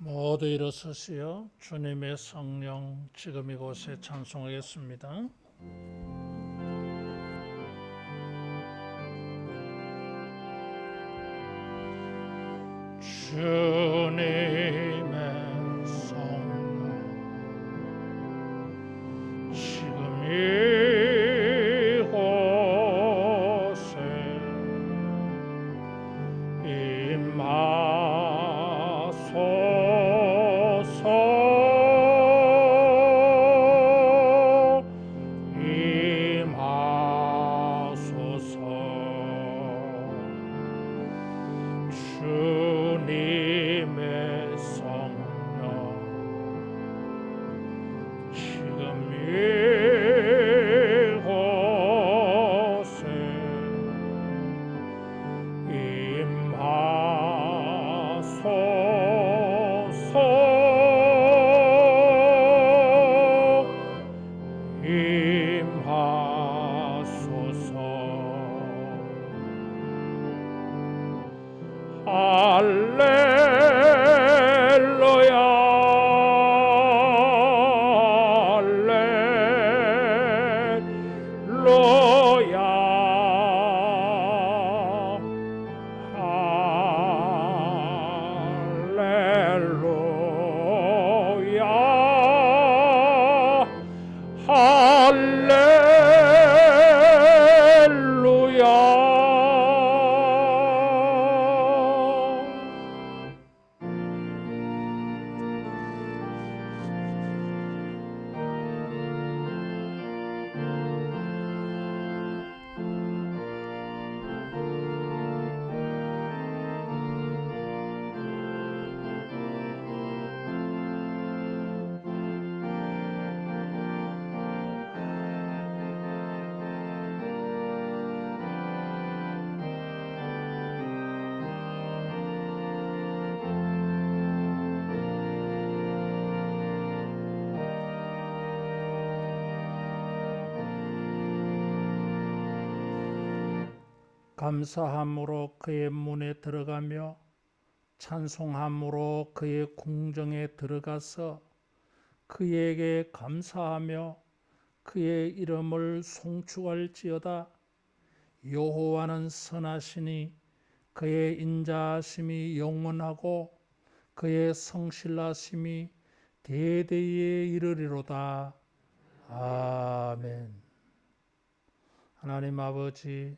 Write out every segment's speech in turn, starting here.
모두 일어서시어 주님의 성령 지금 이곳에 찬송하겠습니다. 주님의 성령 지금 이곳에 주님의 성령 지금 이곳에 감사함으로 그의 문에 들어가며 찬송함으로 그의 궁정에 들어가서 그에게 감사하며 그의 이름을 송축할지어다. 여호와는 선하시니 그의 인자하심이 영원하고 그의 성실하심이 대대에 이르리로다. 아멘. 하나님 아버지,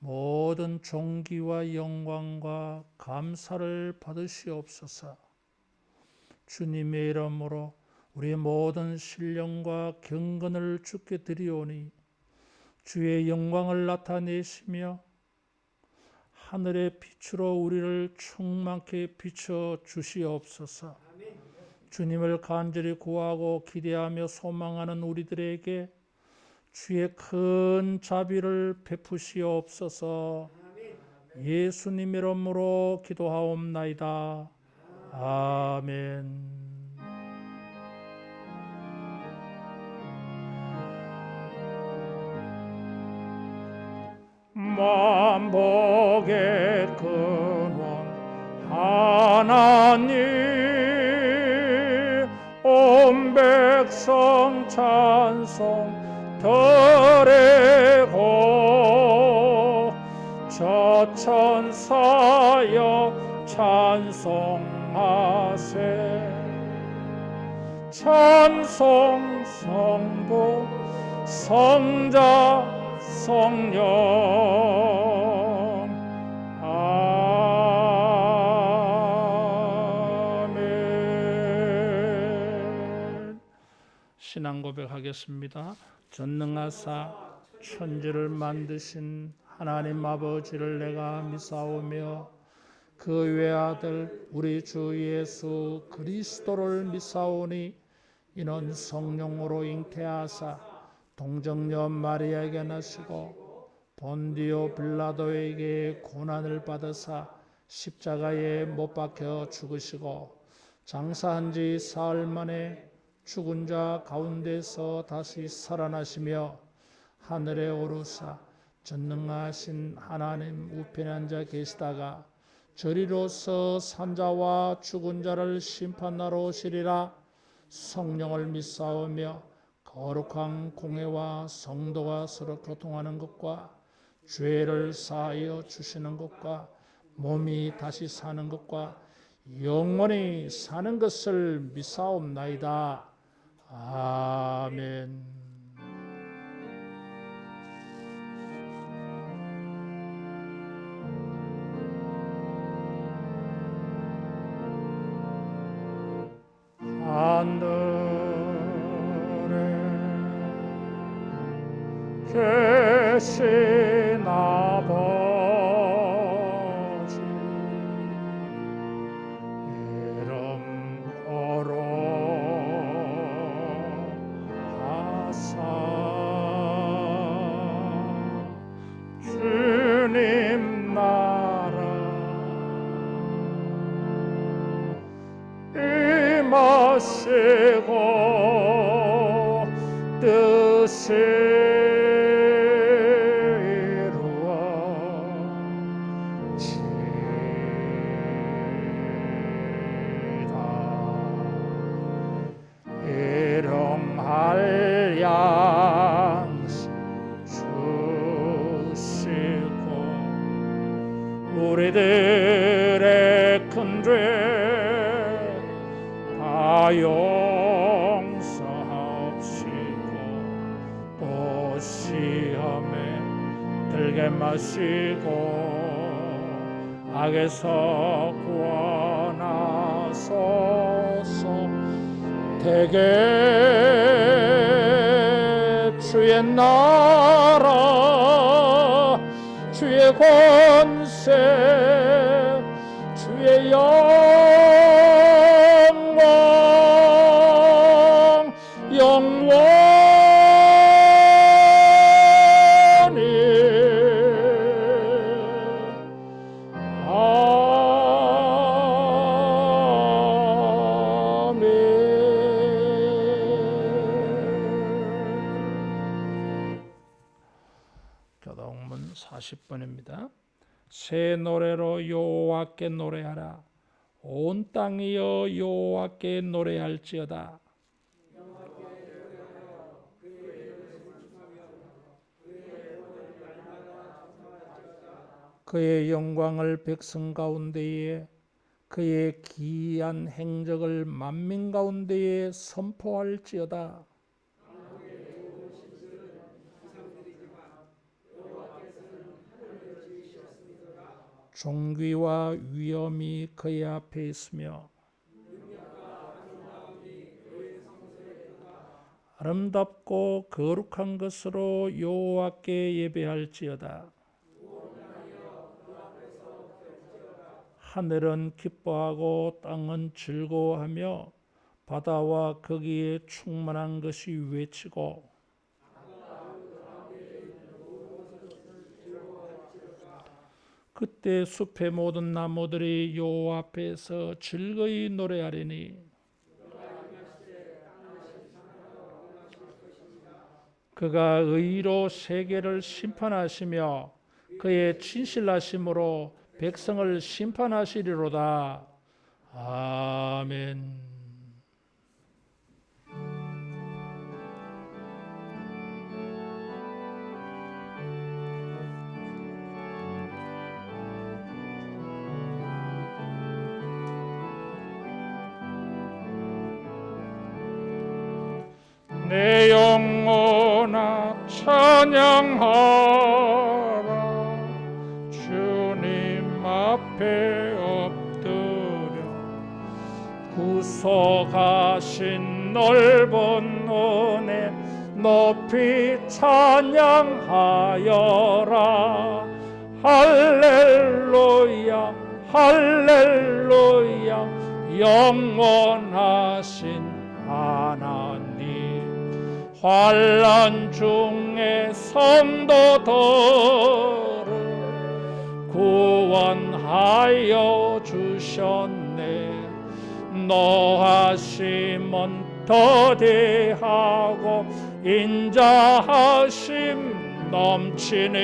모든 존귀와 영광과 감사를 받으시옵소서. 주님의 이름으로 우리 모든 신령과 경건을 주께 드리오니 주의 영광을 나타내시며 하늘의 빛으로 우리를 충만케 비춰 주시옵소서. 주님을 간절히 구하고 기대하며 소망하는 우리들에게 주의 큰 자비를 베푸시옵소서. 예수님 이름으로 기도하옵나이다. 아멘. 만복의 근원 하나님, 온 백성 찬송 드리고 저 천사여 찬송하세. 찬송 성부 성자 성령. 아멘. 신앙 고백하겠습니다. 전능하사 천지를 만드신 하나님 아버지를 내가 믿사오며 그 외아들 우리 주 예수 그리스도를 믿사오니 이는 성령으로 잉태하사 동정녀 마리아에게 나시고 본디오 빌라도에게 고난을 받으사 십자가에 못 박혀 죽으시고 장사한 지 사흘 만에 죽은 자 가운데서 다시 살아나시며 하늘에 오르사 전능하신 하나님 우편에 앉아 계시다가 저리로서 산자와 죽은 자를 심판하러 오시리라. 성령을 믿사오며 거룩한 공회와 성도가 서로 교통하는 것과 죄를 사하여 주시는 것과 몸이 다시 사는 것과 영원히 사는 것을 믿사옵나이다. 아멘. 하늘에 계신 아버지, 이름 거룩하사 주님 나라 임하시고 뜻이 이루어지다. 일용할 양식 주시고 우리들의 큰 죄 다 용서하옵시고 또 시험에 들게 마시고 악에서 구원하소서. 대개 주의 나라 주의 권세 주의 영원히 아멘. 교동문 40번입니다. 새 노래로 여호와께 노래하라. 온 땅이여 여호와께 노래할지어다. 그의 영광을 백성 가운데에 그의 기이한 행적을 만민 가운데에 선포할지어다. 존귀와 위엄이 그의 앞에 있으며 아름답고 거룩한 것으로 여호와께 예배할지어다. 하늘은 기뻐하고 땅은 즐거워하며 바다와 거기에 충만한 것이 외치고 그때 숲의 모든 나무들이 여호와 앞에서 즐거이 노래하리니 그가 의로 세계를 심판하시며 그의 진실하심으로 백성을 심판하시리로다. 아멘. 내 영혼아 찬양하라. 주님 앞에 엎드려 구속하신 넓은 은혜 높이 찬양하여라. 할렐루야 할렐루야 영원하신 하나님 환난 중에 성도들을 구원하여 주셨네. 노하심은 더디하고 인자하심 넘치니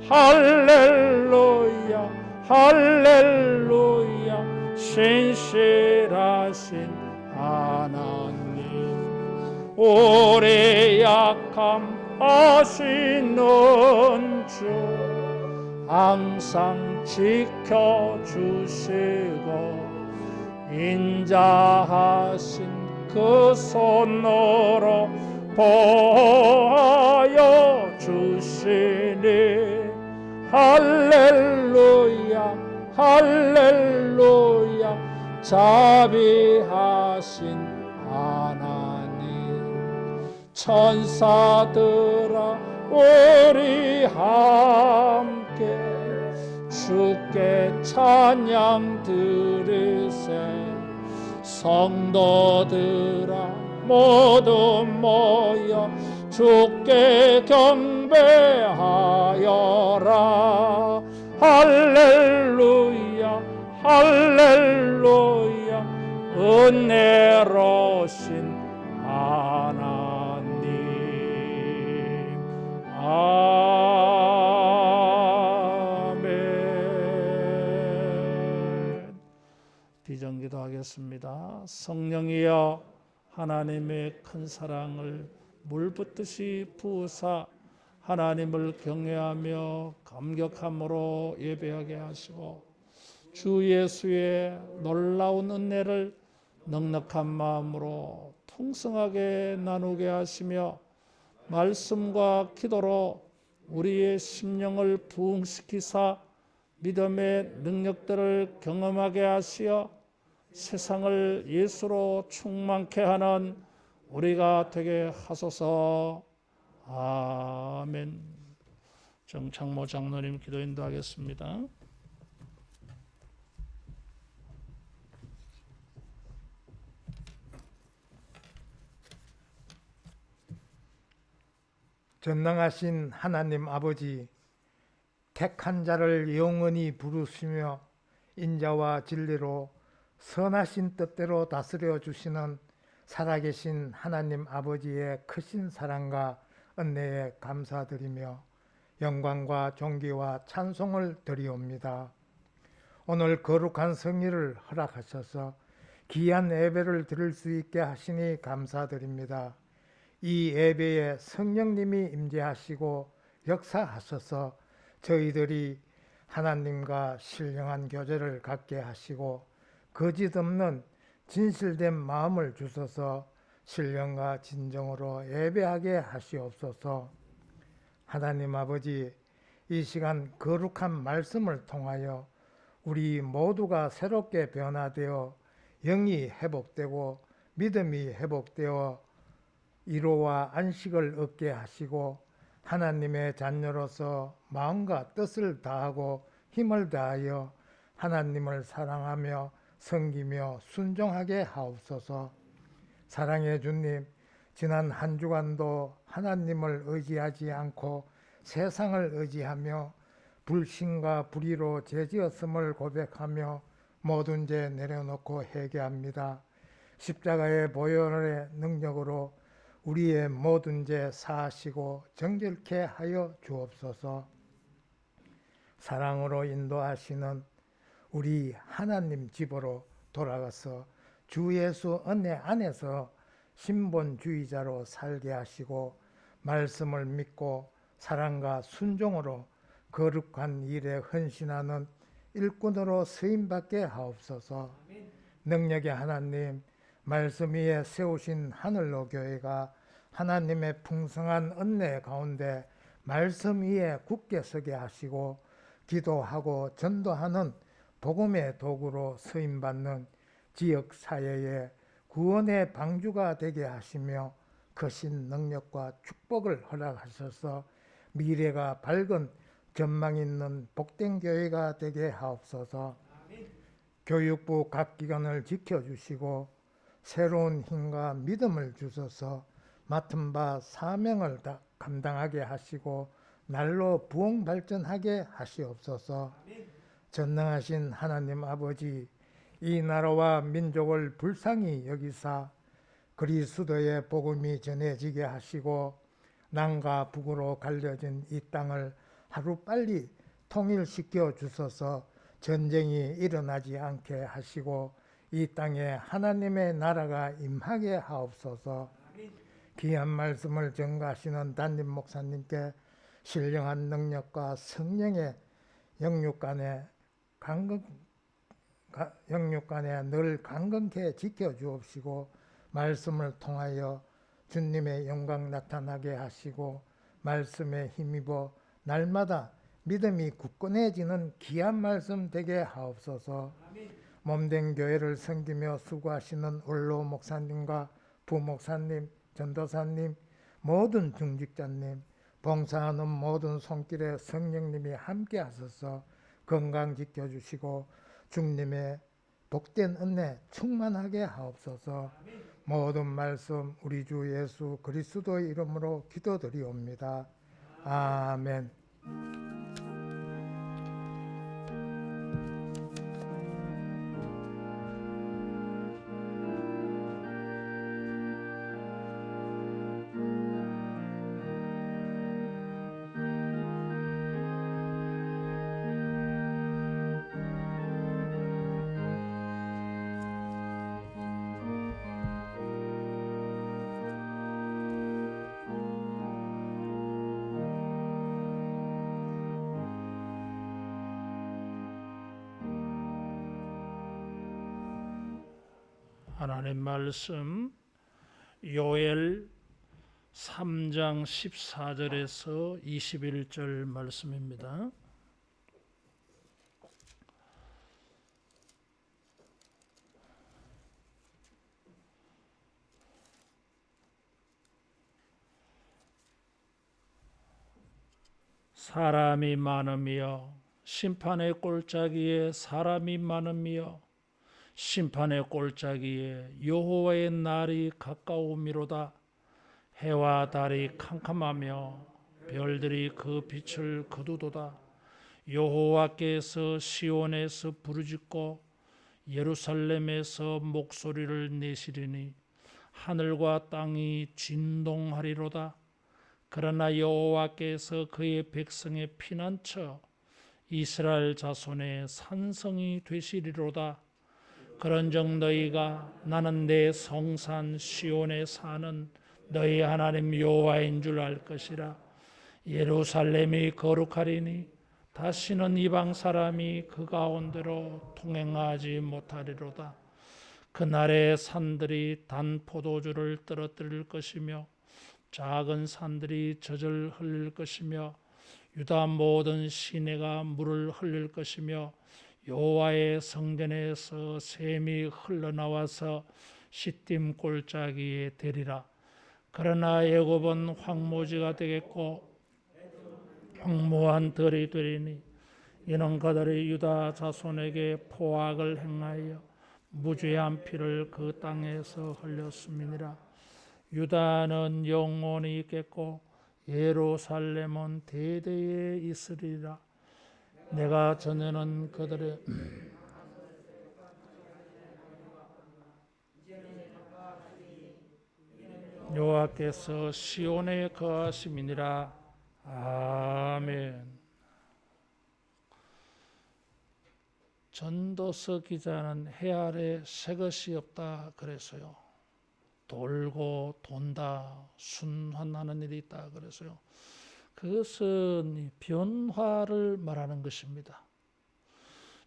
할렐루야 할렐루야. 신실하신 하나님, 우리 약함 아시는 주 항상 지켜주시고 인자하신 그 손으로 보호하여 주시니 할렐루야 할렐루야. 자비하신 하나님, 천사들아 우리 함께 주께 찬양 드리세. 성도들아 모두 모여 주께 경배하여라. 할렐루야 할렐루야. 은혜로우신 하나님. 아멘. 비전기도 하겠습니다. 성령이여 하나님의 큰 사랑을 물붓듯이 부으사 하나님을 경외하며 감격함으로 예배하게 하시고 주 예수의 놀라운 은혜를 넉넉한 마음으로 풍성하게 나누게 하시며 말씀과 기도로 우리의 심령을 부흥시키사 믿음의 능력들을 경험하게 하시어 세상을 예수로 충만케 하는 우리가 되게 하소서. 아멘. 정창모 장로님 기도 인도하겠습니다. 전능하신 하나님 아버지, 택한 자를 영원히 부르시며 인자와 진리로 선하신 뜻대로 다스려 주시는 살아계신 하나님 아버지의 크신 사랑과 은혜에 감사드리며 영광과 존귀와 찬송을 드리옵니다. 오늘 거룩한 성일을 허락하셔서 귀한 예배를 드릴 수 있게 하시니 감사드립니다. 이 예배에 성령님이 임재하시고 역사하셔서 저희들이 하나님과 신령한 교제를 갖게 하시고 거짓 없는 진실된 마음을 주셔서 신령과 진정으로 예배하게 하시옵소서. 하나님 아버지, 이 시간 거룩한 말씀을 통하여 우리 모두가 새롭게 변화되어 영이 회복되고 믿음이 회복되어 위로와 안식을 얻게 하시고 하나님의 자녀로서 마음과 뜻을 다하고 힘을 다하여 하나님을 사랑하며 섬기며 순종하게 하옵소서. 사랑의 주님, 지난 한 주간도 하나님을 의지하지 않고 세상을 의지하며 불신과 불의로 죄지었음을 고백하며 모든 죄 내려놓고 회개합니다. 십자가의 보혈의 능력으로 우리의 모든 죄 사하시고 정결케 하여 주옵소서. 사랑으로 인도하시는 우리 하나님 집으로 돌아가서 주 예수 은혜 안에서 신본주의자로 살게 하시고 말씀을 믿고 사랑과 순종으로 거룩한 일에 헌신하는 일꾼으로 쓰임받게 하옵소서. 능력의 하나님, 말씀 위에 세우신 하늘로 교회가 하나님의 풍성한 은혜 가운데 말씀 위에 굳게 서게 하시고 기도하고 전도하는 복음의 도구로 쓰임받는 지역사회에 구원의 방주가 되게 하시며 크신 능력과 축복을 허락하셔서 미래가 밝은 전망 있는 복된 교회가 되게 하옵소서. 교육부 각 기관을 지켜주시고 새로운 힘과 믿음을 주셔서 맡은 바 사명을 감당하게 하시고 날로 부흥 발전하게 하시옵소서. 전능하신 하나님 아버지, 이 나라와 민족을 불쌍히 여기사 그리스도의 복음이 전해지게 하시고 남과 북으로 갈려진 이 땅을 하루빨리 통일시켜 주셔서 전쟁이 일어나지 않게 하시고 이 땅에 하나님의 나라가 임하게 하옵소서. 귀한 말씀을 전가하시는 담임 목사님께 신령한 능력과 성령의 영육간에 늘 강건케 지켜주옵시고 말씀을 통하여 주님의 영광 나타나게 하시고 말씀에 힘입어 날마다 믿음이 굳건해지는 귀한 말씀 되게 하옵소서. 몸된 교회를 섬기며 수고하시는 원로 목사님과 부목사님, 전도사님, 모든 중직자님, 봉사하는 모든 손길에 성령님이 함께 하셔서 건강 지켜주시고 주님의 복된 은혜 충만하게 하옵소서. 모든 말씀 우리 주 예수 그리스도의 이름으로 기도드리옵니다. 아멘. 하나님 말씀 요엘 3장 14절에서 21절 말씀입니다. 사람이 많으며 심판의 골짜기에 사람이 많으며 심판의 골짜기에 여호와의 날이 가까우미로다. 해와 달이 캄캄하며 별들이 그 빛을 거두도다. 여호와께서 시온에서 부르짖고 예루살렘에서 목소리를 내시리니 하늘과 땅이 진동하리로다. 그러나 여호와께서 그의 백성의 피난처 이스라엘 자손의 산성이 되시리로다. 그런즉 너희가 나는 내 성산 시온에 사는 너희 하나님 여호와인 줄 알 것이라. 예루살렘이 거룩하리니 다시는 이방 사람이 그 가운데로 통행하지 못하리로다. 그날에 산들이 단 포도주를 떨어뜨릴 것이며 작은 산들이 젖을 흘릴 것이며 유다 모든 시내가 물을 흘릴 것이며 여호와의 성전에서 샘이 흘러나와서 시딤 골짜기에 되리라. 그러나 애굽은 황무지가 되겠고 황무한 들이 되리니 이는 그들이 유다 자손에게 포악을 행하여 무죄한 피를 그 땅에서 흘렸음이니라. 유다는 영원히 있겠고 예루살렘은 대대에 있으리라. 내가 전에는 그들의 여호와께서 시온에 거하심이니라. 아멘. 전도서 기자는 해 아래 새 것이 없다 그래서요. 돌고 돈다 순환하는 일이 있다 그래서요. 그것은 변화를 말하는 것입니다.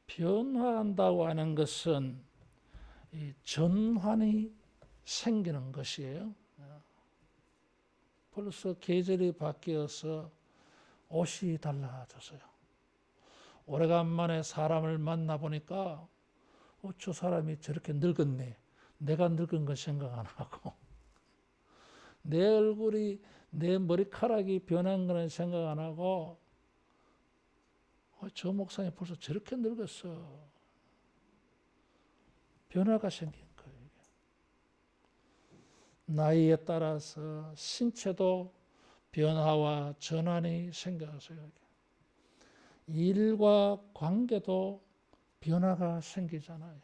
변화한다고 하는 것은 전환이 생기는 것이에요. 벌써 계절이 바뀌어서 옷이 달라졌어요. 오래간만에 사람을 만나보니까 저 사람이 저렇게 늙었네. 내가 늙은 건 생각 안 하고 내 얼굴이 내 머리카락이 변한 거는 생각 안 하고 저 목사님 벌써 저렇게 늙었어. 변화가 생긴 거예요. 나이에 따라서 신체도 변화와 전환이 생겨서요. 일과 관계도 변화가 생기잖아요.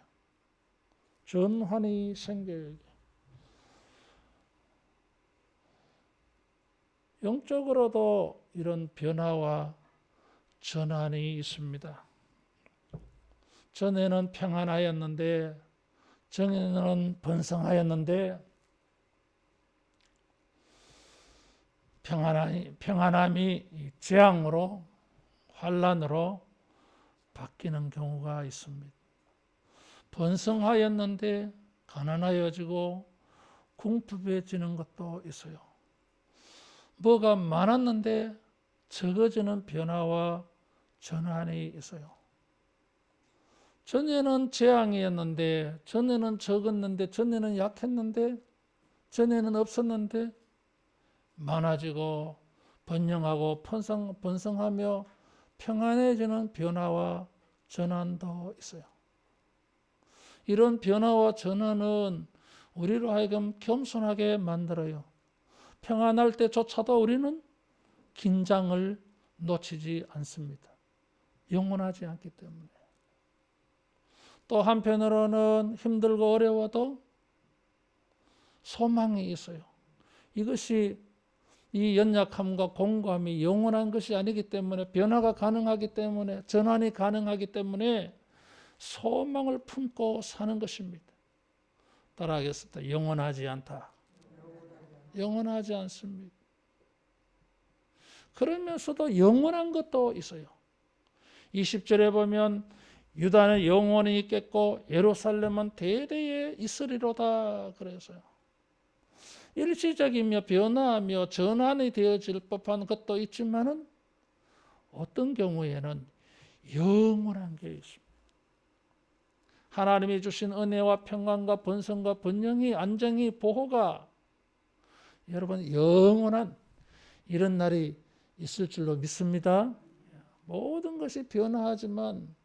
전환이 생겨요. 영적으로도 이런 변화와 전환이 있습니다. 전에는 평안하였는데, 전에는 번성하였는데, 평안함이 재앙으로, 환란으로 바뀌는 경우가 있습니다. 번성하였는데 가난하여지고 궁핍해지는 것도 있어요. 뭐가 많았는데 적어지는 변화와 전환이 있어요. 전에는 재앙이었는데, 전에는 적었는데, 전에는 약했는데, 전에는 없었는데 많아지고 번영하고 번성하며 평안해지는 변화와 전환도 있어요. 이런 변화와 전환은 우리로 하여금 겸손하게 만들어요. 평안할 때조차도 우리는 긴장을 놓치지 않습니다. 영원하지 않기 때문에. 또 한편으로는 힘들고 어려워도 소망이 있어요. 이것이 이 연약함과 공고함이 영원한 것이 아니기 때문에, 변화가 가능하기 때문에, 전환이 가능하기 때문에 소망을 품고 사는 것입니다. 따라하겠습니다. 영원하지 않다. 영원하지 않습니다. 그러면서도 영원한 것도 있어요. 20절에 보면 유다는 영원히 있겠고 예루살렘은 대대에 있으리로다 그래서요. 일시적이며 변화하며 전환이 되어질 법한 것도 있지만은 어떤 경우에는 영원한 게 있습니다. 하나님이 주신 은혜와 평강과 번성과 번영이, 안정이, 보호가 여러분 영원한 이런 날이 있을 줄로 믿습니다. 모든 것이 변화하지만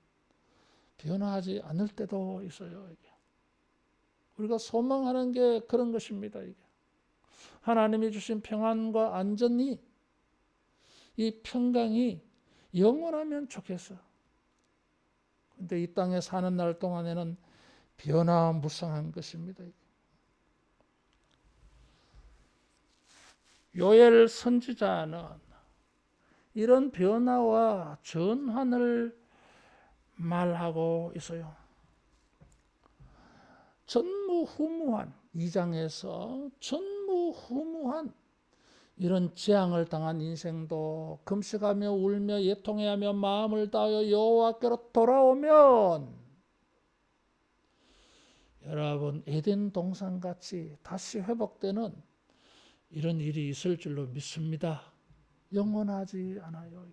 변화하지 않을 때도 있어요. 이게. 우리가 소망하는 게 그런 것입니다. 이게. 하나님이 주신 평안과 안전이, 이 평강이 영원하면 좋겠어. 근데 이 땅에 사는 날 동안에는 변화무쌍한 것입니다. 요엘 선지자는 이런 변화와 전환을 말하고 있어요. 전무후무한 2장에서 전무후무한 이런 재앙을 당한 인생도 금식하며 울며 예통해하며 마음을 다하여 여호와께로 돌아오면 여러분 에덴 동산같이 다시 회복되는 이런 일이 있을 줄로 믿습니다. 영원하지 않아요.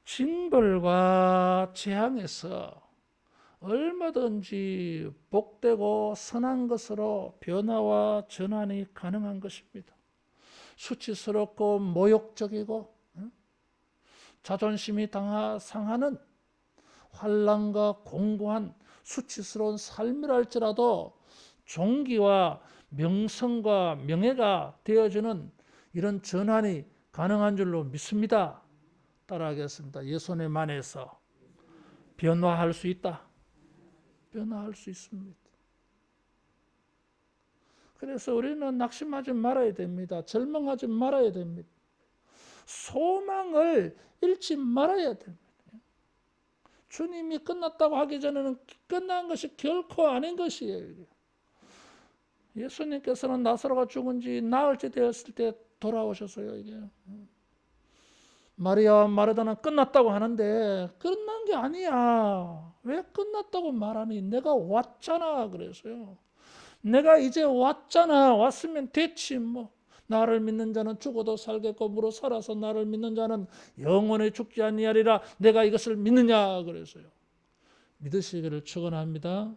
징벌과 재앙에서 얼마든지 복되고 선한 것으로 변화와 전환이 가능한 것입니다. 수치스럽고 모욕적이고 자존심이 상하는 환난과 공고한 수치스러운 삶이랄지라도 존귀와 명성과 명예가 되어지는 이런 전환이 가능한 줄로 믿습니다. 따라하겠습니다. 예수의 만에서 변화할 수 있다. 변화할 수 있습니다. 그래서 우리는 낙심하지 말아야 됩니다. 절망하지 말아야 됩니다. 소망을 잃지 말아야 됩니다. 주님이 끝났다고 하기 전에는 끝난 것이 결코 아닌 것이에요. 예수님께서는 나사로가 죽은 지 나흘째 되었을 때 돌아오셨어요. 이게. 마리아와 마르다는 끝났다고 하는데 끝난 게 아니야. 왜 끝났다고 말하니? 내가 왔잖아. 그래서요. 내가 이제 왔잖아. 왔으면 됐지 뭐. 나를 믿는 자는 죽어도 살겠고 무릇 살아서 나를 믿는 자는 영원히 죽지 아니하리라. 내가 이것을 믿느냐. 그래서요. 믿으시기를 축원합니다.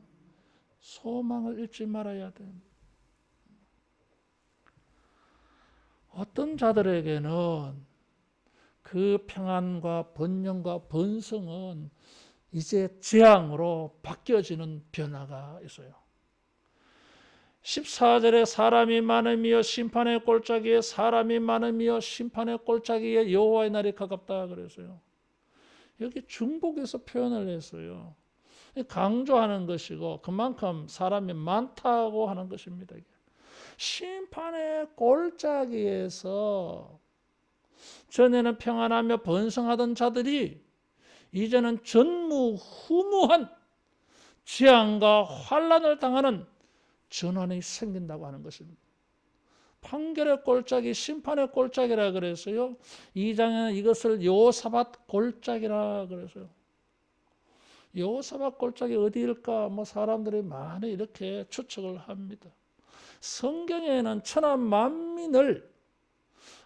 소망을 잃지 말아야 됩니다. 어떤 자들에게는 그 평안과 번영과 번성은 이제 재앙으로 바뀌어지는 변화가 있어요. 14절에 사람이 많으며 심판의 골짜기에 사람이 많으며 심판의 골짜기에 여호와의 날이 가깝다 그래서요. 여기 중복해서 표현을 했어요. 강조하는 것이고 그만큼 사람이 많다고 하는 것입니다. 심판의 골짜기에서 전에는 평안하며 번성하던 자들이 이제는 전무후무한 재앙과 환난을 당하는 전환이 생긴다고 하는 것입니다. 판결의 골짜기, 심판의 골짜기라 그랬어요. 2장에는 이것을 여호사밧 골짜기라 그랬어요. 여호사밧 골짜기 어디일까? 사람들이 많이 이렇게 추측을 합니다. 성경에는 천하 만민을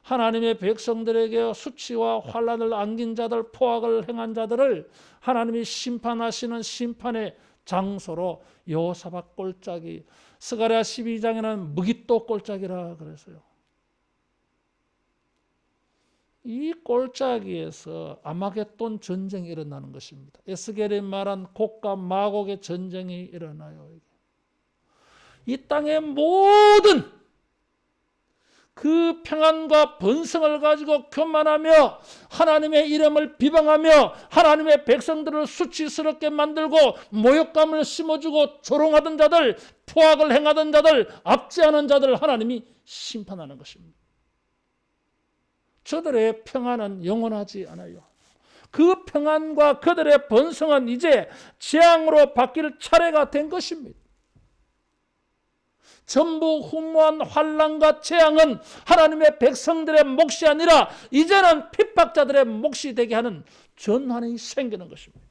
하나님의 백성들에게 수치와 환난을 안긴 자들, 포악을 행한 자들을 하나님이 심판하시는 심판의 장소로 여호사밧 골짜기, 스가랴 12장에는 무깃도 골짜기라 그랬어요. 이 골짜기에서 아마겟돈 전쟁이 일어나는 것입니다. 에스겔이 말한 곡과 마곡의 전쟁이 일어나요. 이 땅의 모든 그 평안과 번성을 가지고 교만하며 하나님의 이름을 비방하며 하나님의 백성들을 수치스럽게 만들고 모욕감을 심어주고 조롱하던 자들, 포악을 행하던 자들, 압제하는 자들 하나님이 심판하는 것입니다. 저들의 평안은 영원하지 않아요. 그 평안과 그들의 번성은 이제 재앙으로 바뀔 차례가 된 것입니다. 전무후무한 환난과 재앙은 하나님의 백성들의 몫이 아니라 이제는 핍박자들의 몫이 되게 하는 전환이 생기는 것입니다.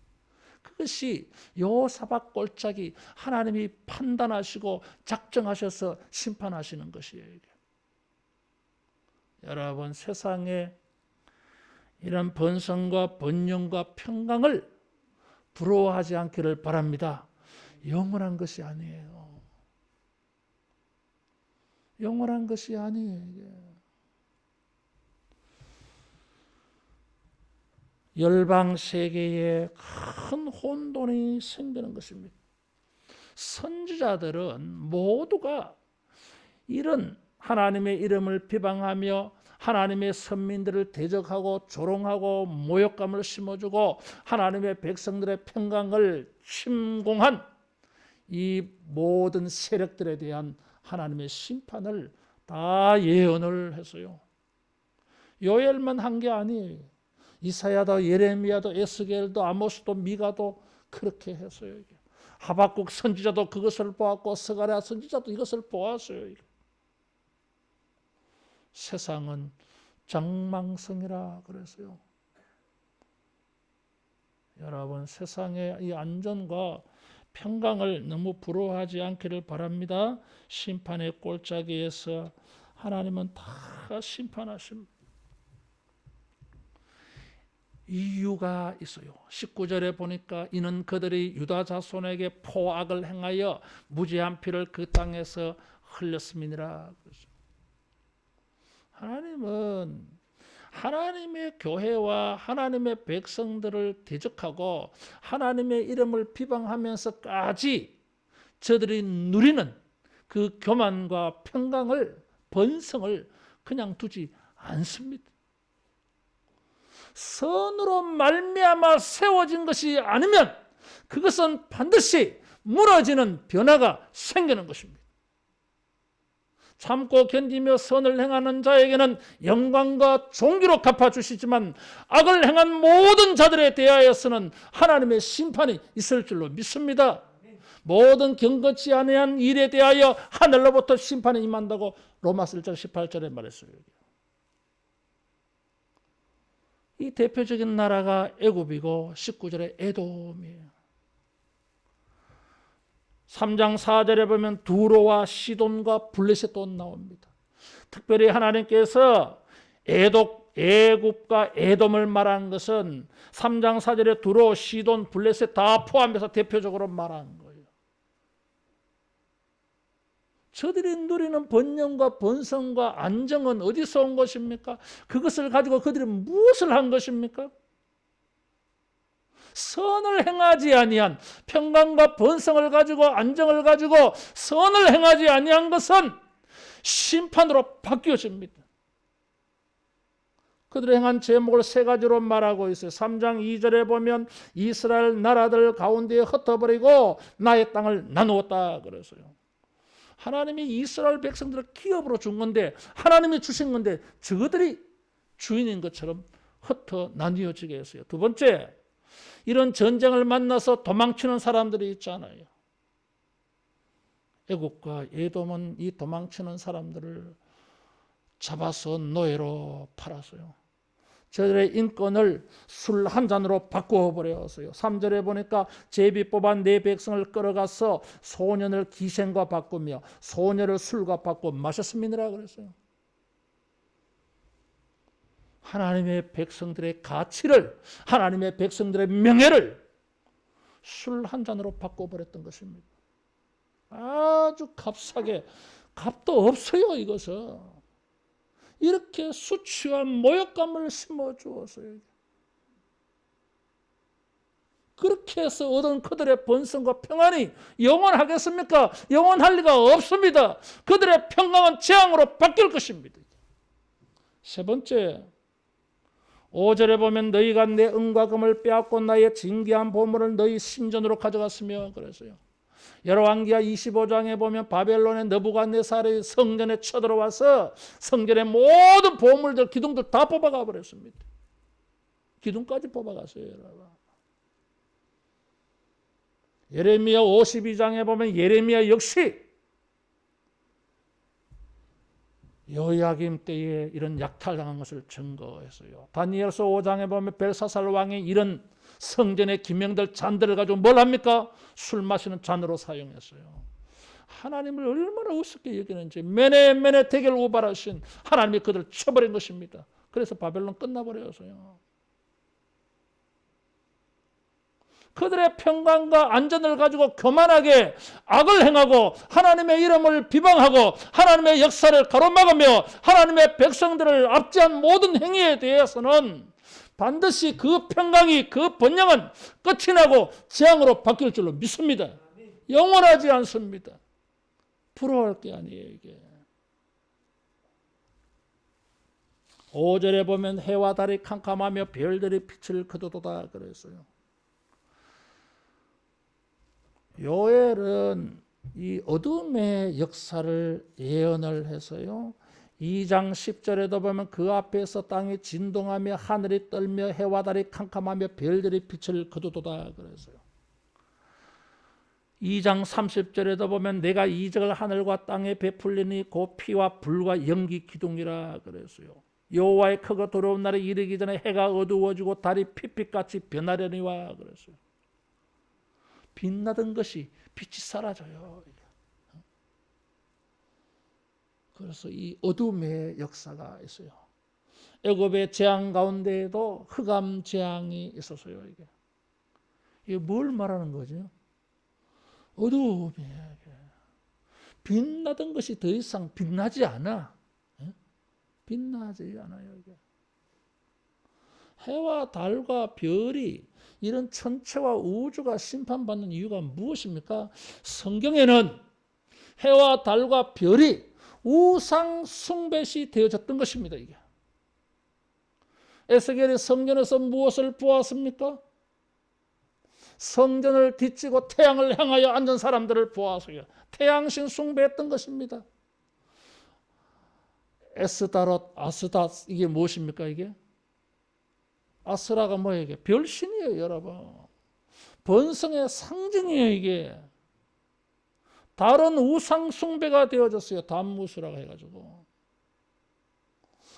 그것이 여호사밧 골짜기, 하나님이 판단하시고 작정하셔서 심판하시는 것이에요. 여러분, 세상에 이런 번성과 번영과 평강을 부러워하지 않기를 바랍니다. 영원한 것이 아니에요. 영원한 것이 아니에요. 열방 세계에 큰 혼돈이 생기는 것입니다. 선지자들은 모두가 이런 하나님의 이름을 비방하며 하나님의 선민들을 대적하고 조롱하고 모욕감을 심어주고 하나님의 백성들의 평강을 침공한 이 모든 세력들에 대한 하나님의 심판을 다 예언을 했어요. 요엘만 한 게 아니에요. 이사야도 예레미야도 에스겔도 아모스도 미가도 그렇게 했어요. 하박국 선지자도 그것을 보았고 스가랴 선지자도 이것을 보았어요. 세상은 장망성이라 그랬어요. 여러분, 세상의 이 안전과 평강을 너무 부러워하지 않기를 바랍니다. 심판의 골짜기에서 하나님은 다 심판하십니다. 이유가 있어요. 19절에 보니까 이는 그들이 유다 자손에게 포악을 행하여 무죄한 피를 그 땅에서 흘렸음이니라. 하나님은 하나님의 교회와 하나님의 백성들을 대적하고 하나님의 이름을 비방하면서까지 저들이 누리는 그 교만과 평강을, 번성을 그냥 두지 않습니다. 선으로 말미암아 세워진 것이 아니면 그것은 반드시 무너지는 변화가 생기는 것입니다. 참고 견디며 선을 행하는 자에게는 영광과 존귀로 갚아주시지만 악을 행한 모든 자들에 대하여서는 하나님의 심판이 있을 줄로 믿습니다. 모든 경건치 아니한 일에 대하여 하늘로부터 심판이 임한다고 로마서 1장 18절에 말했어요. 이 대표적인 나라가 애굽이고 19절에 에돔이에요. 3장 4절에 보면 두로와 시돈과 블레셋도 나옵니다. 특별히 하나님께서 애굽과 에돔을 말한 것은 3장 4절에 두로, 시돈, 블레셋 다 포함해서 대표적으로 말한 거예요. 저들이 누리는 번영과 번성과 안정은 어디서 온 것입니까? 그것을 가지고 그들이 무엇을 한 것입니까? 선을 행하지 아니한, 평강과 번성을 가지고 안정을 가지고 선을 행하지 아니한 것은 심판으로 바뀌어집니다. 그들이 행한 제목을 세 가지로 말하고 있어요. 3장 2절에 보면 이스라엘 나라들 가운데에 흩어버리고 나의 땅을 나누었다 그랬어요. 하나님이 이스라엘 백성들을 기업으로 준 건데, 하나님이 주신 건데 저들이 주인인 것처럼 흩어 나뉘어지게 했어요. 두 번째, 이런 전쟁을 만나서 도망치는 사람들이 있잖아요. 애국과 에돔은 이 도망치는 사람들을 잡아서 노예로 팔았어요. 저들의 인권을 술 한 잔으로 바꾸어 버렸어요. 3절에 보니까 제비 뽑아 내 백성을 끌어가서 소년을 기생과 바꾸며 소녀를 술과 바꾸어 마셨음이니라 그랬어요. 하나님의 백성들의 가치를, 하나님의 백성들의 명예를 술 한 잔으로 바꿔버렸던 것입니다. 아주 값싸게, 값도 없어요. 이것은 이렇게 수치와 모욕감을 심어주었어요. 그렇게 해서 얻은 그들의 번성과 평안이 영원하겠습니까? 영원할 리가 없습니다. 그들의 평강은 재앙으로 바뀔 것입니다. 세 번째, 5절에 보면 너희가 내 은과 금을 빼앗고 나의 진귀한 보물을 너희 신전으로 가져갔으며 그랬어요. 열왕기하 25장에 보면 바벨론의 느부갓네살이 성전에 쳐들어와서 성전의 모든 보물들, 기둥들 다 뽑아가 버렸습니다. 기둥까지 뽑아갔어요. 여러분. 예레미야 52장에 보면 예레미야 역시 여호야김 때에 이런 약탈당한 것을 증거했어요. 다니엘서 5장에 보면 벨사살 왕이 이런 성전의 기명들 잔들을 가지고 뭘 합니까? 술 마시는 잔으로 사용했어요. 하나님을 얼마나 우습게 여기는지 메네 대결 우발하신 하나님이 그들을 쳐버린 것입니다. 그래서 바벨론 끝나버렸어요. 그들의 평강과 안전을 가지고 교만하게 악을 행하고 하나님의 이름을 비방하고 하나님의 역사를 가로막으며 하나님의 백성들을 압제한 모든 행위에 대해서는 반드시 그 평강이, 그 번영은 끝이 나고 재앙으로 바뀔 줄로 믿습니다. 영원하지 않습니다. 부러워할 게 아니에요, 이게. 5절에 보면 해와 달이 캄캄하며 별들이 빛을 거두도다 그랬어요. 요엘은 이 어둠의 역사를 예언을 해서요. 2장 10절에도 보면 그 앞에서 땅이 진동하며 하늘이 떨며 해와 달이 캄캄하며 별들이 빛을 거두도다 그랬어요. 2장 30절에도 보면 내가 이적을 하늘과 땅에 베풀리니 곧 피와 불과 연기 기둥이라 그랬어요. 여호와의 크고 두려운 날이 이르기 전에 해가 어두워지고 달이 핏빛같이 변하려니와 그랬어요. 빛나던 것이 빛이 사라져요. 그래서 이 어둠의 역사가 있어요. 애굽의 재앙 가운데에도 흑암 재앙이 있었어요. 이게 뭘 말하는 거죠? 어둠이에요. 빛나던 것이 더 이상 빛나지 않아. 빛나지 않아요. 이게. 해와 달과 별이 이런 천체와 우주가 심판받는 이유가 무엇입니까? 성경에는 해와 달과 별이 우상 숭배시 되어졌던 것입니다. 이게. 에스겔이 성전에서 무엇을 보았습니까? 성전을 뒤치고 태양을 향하여 앉은 사람들을 보아서요. 태양신 숭배했던 것입니다. 에스다롯, 아스다 이게 무엇입니까? 이게? 아스라가 뭐예요? 이게 별신이에요, 여러분. 번성의 상징이에요, 이게. 다른 우상 숭배가 되어졌어요. 담무스라고 해가지고.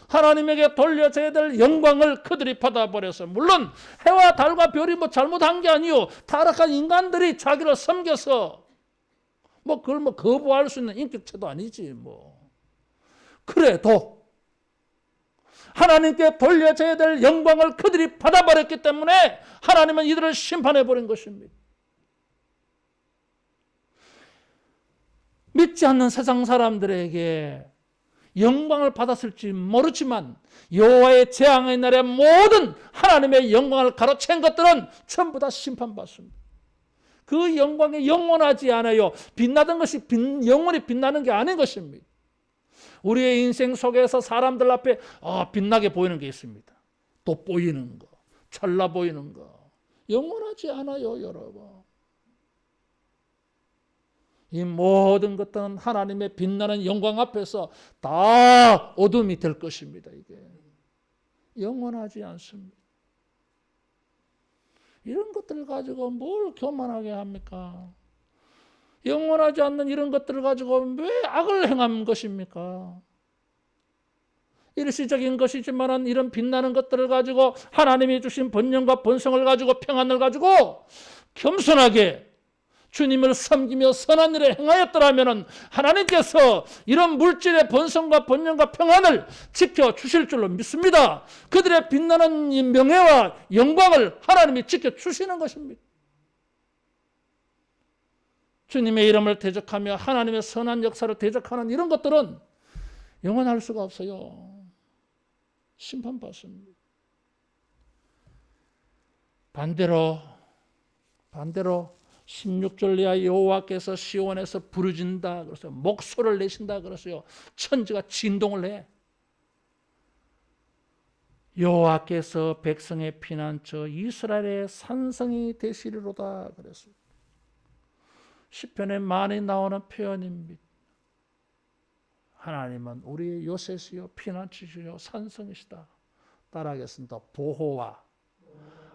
하나님에게 돌려져야 될 영광을 그들이 받아버렸어요. 물론 해와 달과 별이 뭐 잘못한 게 아니요. 타락한 인간들이 자기를 섬겨서 그걸 거부할 수 있는 인격체도 아니지 뭐. 그래도 하나님께 돌려져야 될 영광을 그들이 받아버렸기 때문에 하나님은 이들을 심판해버린 것입니다. 믿지 않는 세상 사람들에게 영광을 받았을지 모르지만 여호와의 재앙의 날에 모든 하나님의 영광을 가로챈 것들은 전부 다 심판받습니다. 그 영광이 영원하지 않아요. 빛나던 것이 영원히 빛나는 게 아닌 것입니다. 우리의 인생 속에서 사람들 앞에 빛나게 보이는 게 있습니다. 돋보이는 거, 찰나 보이는 거. 영원하지 않아요, 여러분. 이 모든 것들은 하나님의 빛나는 영광 앞에서 다 어둠이 될 것입니다. 이게 영원하지 않습니다. 이런 것들 가지고 뭘 교만하게 합니까? 영원하지 않는 이런 것들을 가지고 왜 악을 행한 것입니까? 일시적인 것이지만 이런 빛나는 것들을 가지고 하나님이 주신 번영과 번성을 가지고 평안을 가지고 겸손하게 주님을 섬기며 선한 일을 행하였더라면 하나님께서 이런 물질의 번성과 번영과 평안을 지켜주실 줄로 믿습니다. 그들의 빛나는 이 명예와 영광을 하나님이 지켜주시는 것입니다. 주님의 이름을 대적하며 하나님의 선한 역사를 대적하는 이런 것들은 영원할 수가 없어요. 심판받습니다. 반대로 16절 이하 여호와께서 시온에서 부르진다 그랬어요. 목소리를 내신다 그랬어요. 천지가 진동을 해. 여호와께서 백성의 피난처 이스라엘의 산성이 되시리로다 그랬어요. 시편에 많이 나오는 표현입니다. 하나님은 우리의 요새시요 피난처시요 산성이시다. 따라하겠습니다. 보호와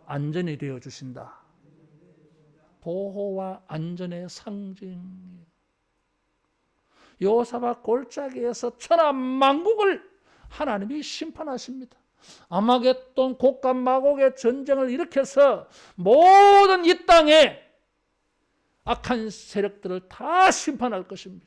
안전이 되어주신다. 보호와 안전의 상징이에요. 여호사밧 골짜기에서 천하 만국을 하나님이 심판하십니다. 아마겟돈 곡과 마곡의 전쟁을 일으켜서 모든 이 땅에 악한 세력들을 다 심판할 것입니다.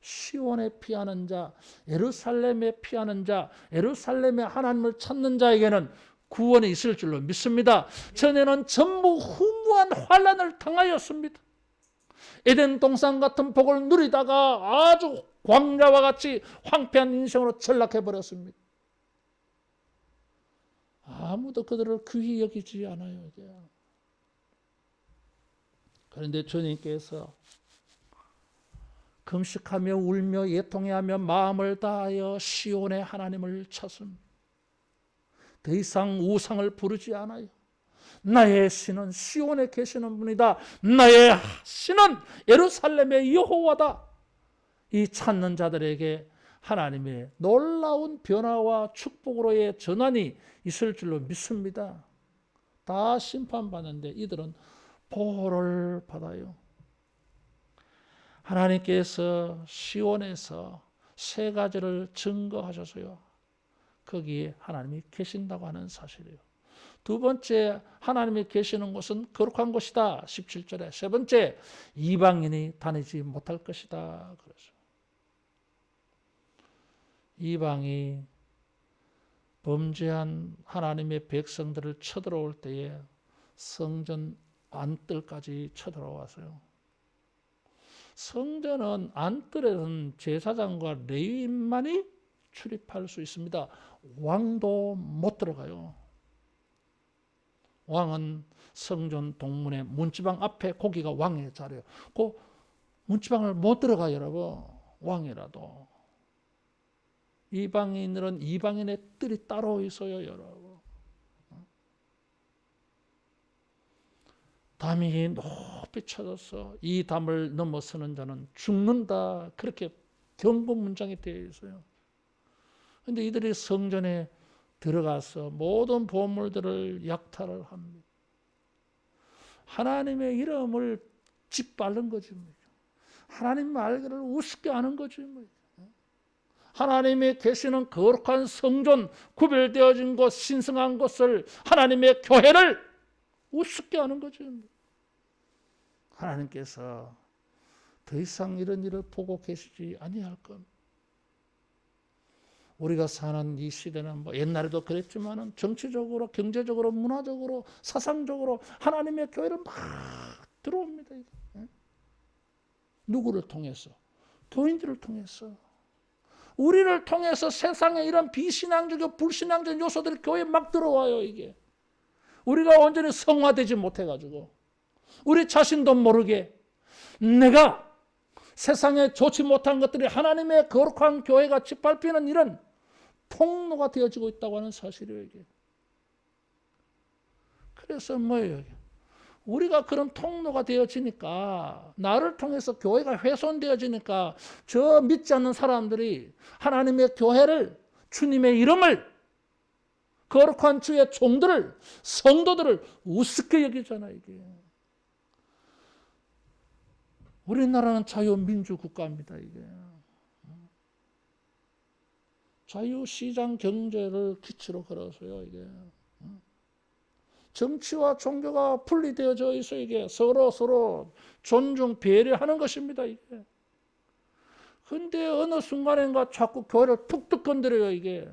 시온에 피하는 자, 예루살렘에 피하는 자, 예루살렘에 하나님을 찾는 자에게는 구원이 있을 줄로 믿습니다. 전에는 전부 후무한 환난을 당하였습니다. 에덴 동산 같은 복을 누리다가 아주 광야와 같이 황폐한 인생으로 전락해버렸습니다. 아무도 그들을 귀히 여기지 않아요. 이제. 그런데 주님께서 금식하며 울며 애통해하며 마음을 다하여 시온의 하나님을 찾습니다. 더 이상 우상을 부르지 않아요. 나의 신은 시온에 계시는 분이다. 나의 신은 예루살렘의 여호와다. 이 찾는 자들에게 하나님의 놀라운 변화와 축복으로의 전환이 있을 줄로 믿습니다. 다 심판받는데 이들은 보호를 받아요. 하나님께서 시온에서 세 가지를 증거하셔서요. 거기에 하나님이 계신다고 하는 사실이에요. 두 번째, 하나님이 계시는 곳은 거룩한 곳이다. 17절에. 세 번째, 이방인이 다니지 못할 것이다. 그래서 이방이 범죄한 하나님의 백성들을 쳐들어올 때에 성전 안뜰까지 쳐들어와서요. 성전은 안뜰에는 제사장과 레위인만이 출입할 수 있습니다. 왕도 못 들어가요. 왕은 성전 동문의 문지방 앞에 거기가 왕의 자리예요. 그 문지방을 못 들어가요, 여러분. 왕이라도. 이방인들은 이방인의 뜰이 따로 있어요, 여러분. 담이 높이 쳐져서 이 담을 넘어서는 자는 죽는다. 그렇게 경고 문장이 되어 있어요. 그런데 이들이 성전에 들어가서 모든 보물들을 약탈을 합니다. 하나님의 이름을 짓밟는 거지. 하나님 말기를 우습게 하는 거지. 하나님이 계시는 거룩한 성전, 구별되어진 곳, 신성한 곳을, 하나님의 교회를 우습게 하는 거지. 하나님께서 더 이상 이런 일을 보고 계시지 아니할 겁니다. 우리가 사는 이 시대는 뭐 옛날에도 그랬지만은 정치적으로, 경제적으로, 문화적으로, 사상적으로 하나님의 교회를 막 들어옵니다. 누구를 통해서? 교인들을 통해서. 우리를 통해서 세상에 이런 비신앙적, 불신앙적 요소들이 교회에 막 들어와요. 이게 우리가 온전히 성화되지 못해가지고 우리 자신도 모르게 내가 세상에 좋지 못한 것들이 하나님의 거룩한 교회가 짓밟히는 이런 통로가 되어지고 있다고 하는 사실이에요. 이게. 그래서 뭐예요? 우리가 그런 통로가 되어지니까, 나를 통해서 교회가 훼손되어지니까 저 믿지 않는 사람들이 하나님의 교회를, 주님의 이름을 거룩한 주의 종들을, 성도들을 우습게 여기잖아 이게. 우리나라는 자유민주 국가입니다 이게. 자유시장 경제를 기치로 걸어서요 이게. 정치와 종교가 분리되어져 있어 이게. 서로 존중 배려하는 것입니다 이게. 근데 어느 순간인가 자꾸 교회를 툭툭 건드려요 이게.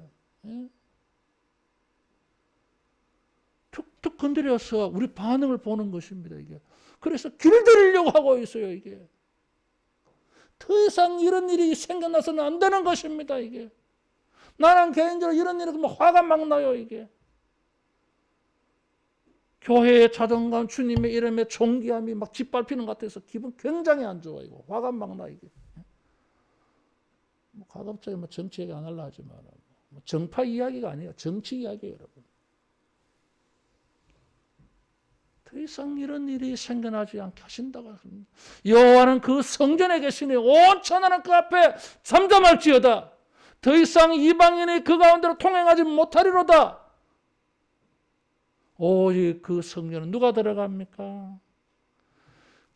툭툭 건드려서 우리 반응을 보는 것입니다 이게. 그래서 길들이려고 하고 있어요 이게. 더 이상 이런 일이 생겨나서는 안 되는 것입니다 이게. 나는 개인적으로 이런 일이 화가 막 나요 이게. 교회의 자존감, 주님의 이름에 존귀함이 막 짓밟히는 것 같아서 기분 굉장히 안 좋아 이거. 화가 막 나 이게. 가급적이 정치 얘기 안 하려 하지만 정파 이야기가 아니에요. 정치 이야기예요 여러분. 더 이상 이런 일이 생겨나지 않게 하신다고 하십니다. 여호와는 그 성전에 계시니 온 천하는 그 앞에 잠잠할지어다. 더 이상 이방인이 그 가운데로 통행하지 못하리로다. 오직 그 성전은 누가 들어갑니까?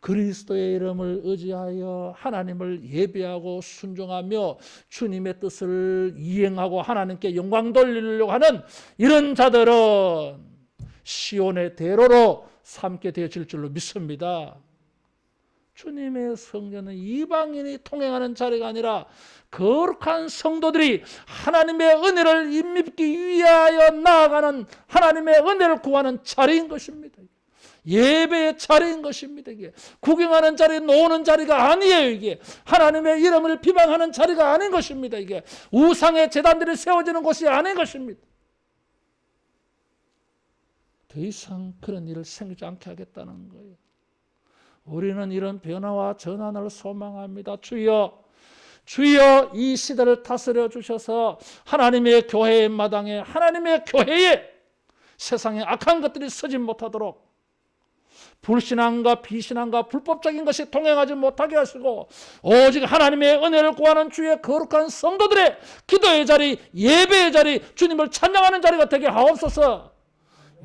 그리스도의 이름을 의지하여 하나님을 예배하고 순종하며 주님의 뜻을 이행하고 하나님께 영광 돌리려고 하는 이런 자들은 시온의 대로로 삼게 되어질 줄로 믿습니다. 주님의 성전은 이방인이 통행하는 자리가 아니라 거룩한 성도들이 하나님의 은혜를 입기 위하여 나아가는 하나님의 은혜를 구하는 자리인 것입니다. 예배의 자리인 것입니다. 이게 구경하는 자리, 노는 자리가 아니에요. 이게 하나님의 이름을 비방하는 자리가 아닌 것입니다. 이게 우상의 제단들이 세워지는 곳이 아닌 것입니다. 더 이상 그런 일을 생기지 않게 하겠다는 거예요. 우리는 이런 변화와 전환을 소망합니다. 주여 이 시대를 다스려 주셔서 하나님의 교회의 마당에, 하나님의 교회에 세상에 악한 것들이 서지 못하도록, 불신앙과 비신앙과 불법적인 것이 통행하지 못하게 하시고 오직 하나님의 은혜를 구하는 주의 거룩한 성도들의 기도의 자리, 예배의 자리, 주님을 찬양하는 자리가 되게 하옵소서.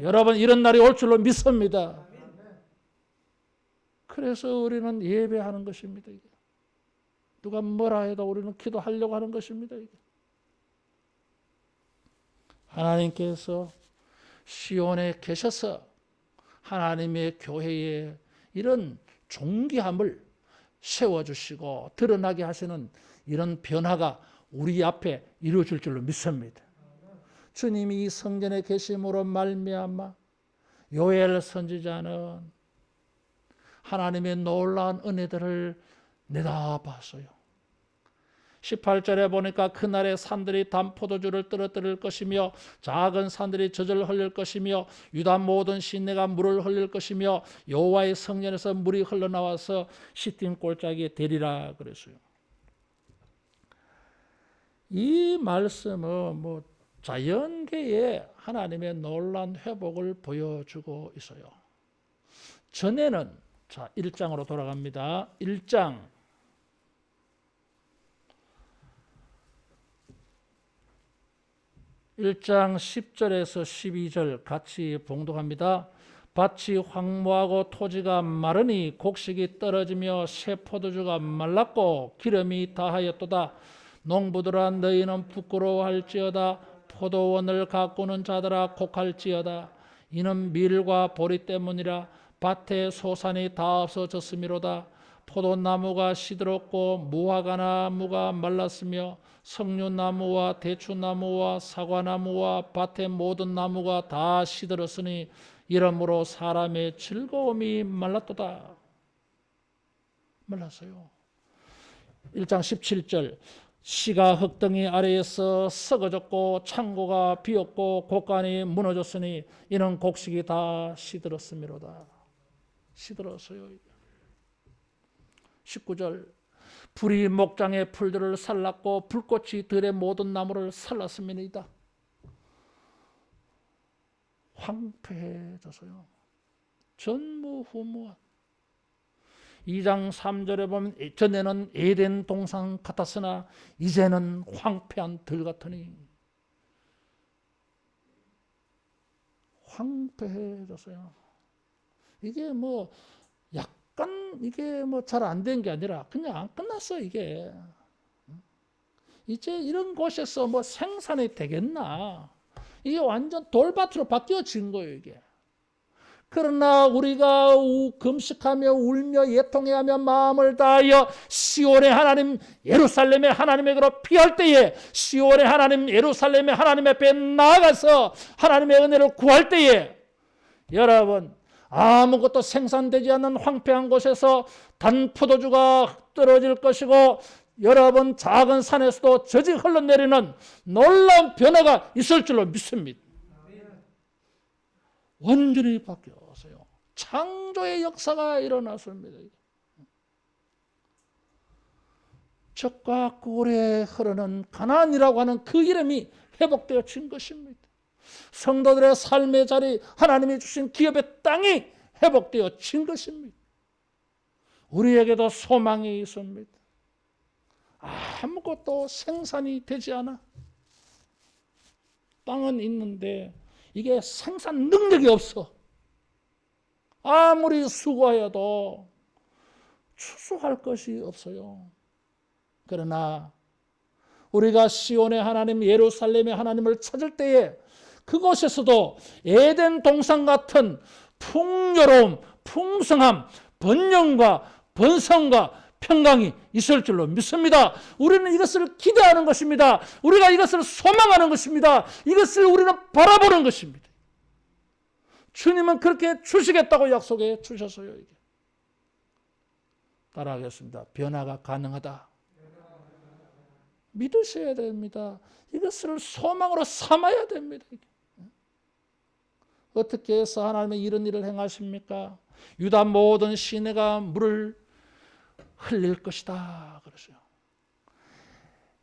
여러분, 이런 날이 올 줄로 믿습니다. 그래서 우리는 예배하는 것입니다. 이게. 누가 뭐라 해도 우리는 기도하려고 하는 것입니다. 이게. 하나님께서 시온에 계셔서 하나님의 교회에 이런 존귀함을 세워주시고 드러나게 하시는 이런 변화가 우리 앞에 이루어질 줄로 믿습니다. 주님이 이 성전에 계심으로 말미암아 요엘 선지자는 하나님의 놀라운 은혜들을 내다봤어요. 18절에 보니까 그날의 산들이 단포도주를 떨어뜨릴 것이며 작은 산들이 젖을 흘릴 것이며 유다 모든 시내가 물을 흘릴 것이며 여호와의 성전에서 물이 흘러나와서 시딤 골짜기에 되리라 그랬어요. 이 말씀은 자연계에 하나님의 놀라운 회복을 보여주고 있어요. 전에는 1장으로 돌아갑니다. 1장 10절에서 12절 같이 봉독합니다. 밭이 황무하고 토지가 마르니 곡식이 떨어지며 새 포도주가 말랐고 기름이 다하였도다. 농부들아 너희는 부끄러워할지어다. 포도원을 가꾸는 자들아 곡할지어다. 이는 밀과 보리 때문이라. 밭에 소산이 다 없어졌음이로다. 포도나무가 시들었고 무화과나무가 말랐으며 석류나무와 대추나무와 사과나무와 밭의 모든 나무가 다 시들었으니 이러므로 사람의 즐거움이 말랐도다. 말랐어요. 1장 17절 시가 흙덩이 아래에서 썩어졌고 창고가 비었고 곡간이 무너졌으니 이는 곡식이 다 시들었음이로다. 시들었어요. 19절 불이 목장의 풀들을 살랐고 불꽃이 들의 모든 나무를 살랐음이니이다. 황폐해져서요. 전무후무한. 2장 3절에 보면 전에는 에덴 동산 같았으나 이제는 황폐한 들 같으니 황폐해졌어요. 이게 뭐 약간 이게 뭐 잘 안 된 게 아니라 그냥 안 끝났어 이게. 이제 이런 곳에서 뭐 생산이 되겠나? 이게 완전 돌밭으로 바뀌어진 거예요 이게. 그러나 우리가 금식하며 울며 예통해하며 마음을 다하여 시온의 하나님 예루살렘의 하나님에게로 피할 때에, 시온의 하나님 예루살렘의 하나님 앞에 나아가서 하나님의 은혜를 구할 때에, 여러분 아무것도 생산되지 않는 황폐한 곳에서 단 포도주가 떨어질 것이고, 여러분 작은 산에서도 젖이 흘러내리는 놀라운 변화가 있을 줄로 믿습니다. 완전히 바뀌었어요. 창조의 역사가 일어났습니다. 젖과 꿀에 흐르는 가나안이라고 하는 그 이름이 회복되어진 것입니다. 성도들의 삶의 자리, 하나님이 주신 기업의 땅이 회복되어진 것입니다. 우리에게도 소망이 있습니다. 아무것도 생산이 되지 않아. 땅은 있는데 이게 생산 능력이 없어. 아무리 수고하여도 추수할 것이 없어요. 그러나 우리가 시온의 하나님 예루살렘의 하나님을 찾을 때에 그곳에서도 에덴 동산 같은 풍요로움, 풍성함, 번영과 번성과 평강이 있을 줄로 믿습니다. 우리는 이것을 기대하는 것입니다. 우리가 이것을 소망하는 것입니다. 이것을 우리는 바라보는 것입니다. 주님은 그렇게 주시겠다고 약속해 주셨어요. 이게. 따라하겠습니다. 변화가 가능하다. 믿으셔야 됩니다. 이것을 소망으로 삼아야 됩니다. 어떻게 해서 하나님의 이런 일을 행하십니까? 유다 모든 시내가 물을 흘릴 것이다 그러죠.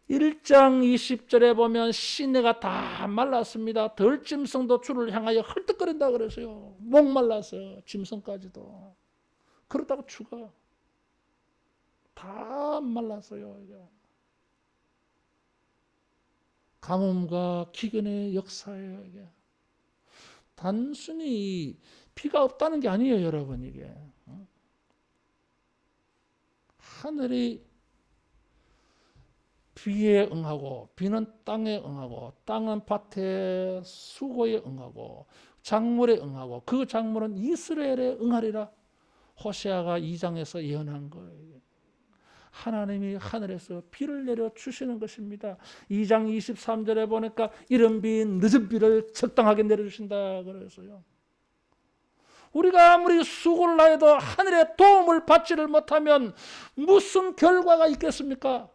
1장 20절에 보면 시내가 다 말랐습니다. 들짐승도 주를 향하여 헐떡거린다 그러세요. 목말라서 짐승까지도. 그러다가 죽어. 다 말랐어요. 이게. 가뭄과 기근의 역사예요. 이게. 단순히 비가 없다는 게 아니에요, 여러분. 이게. 하늘이 비에 응하고, 비는 땅에 응하고, 땅은 밭에 수고에 응하고, 작물에 응하고, 그 작물은 이스라엘에 응하리라. 호세아가 2장에서 예언한 거예요. 하나님이 하늘에서 비를 내려 주시는 것입니다. 2장 23절에 보니까 이른 비 늦은 비를 적당하게 내려주신다 그래서요. 우리가 아무리 수고를 하여도 하늘의 도움을 받지를 못하면 무슨 결과가 있겠습니까?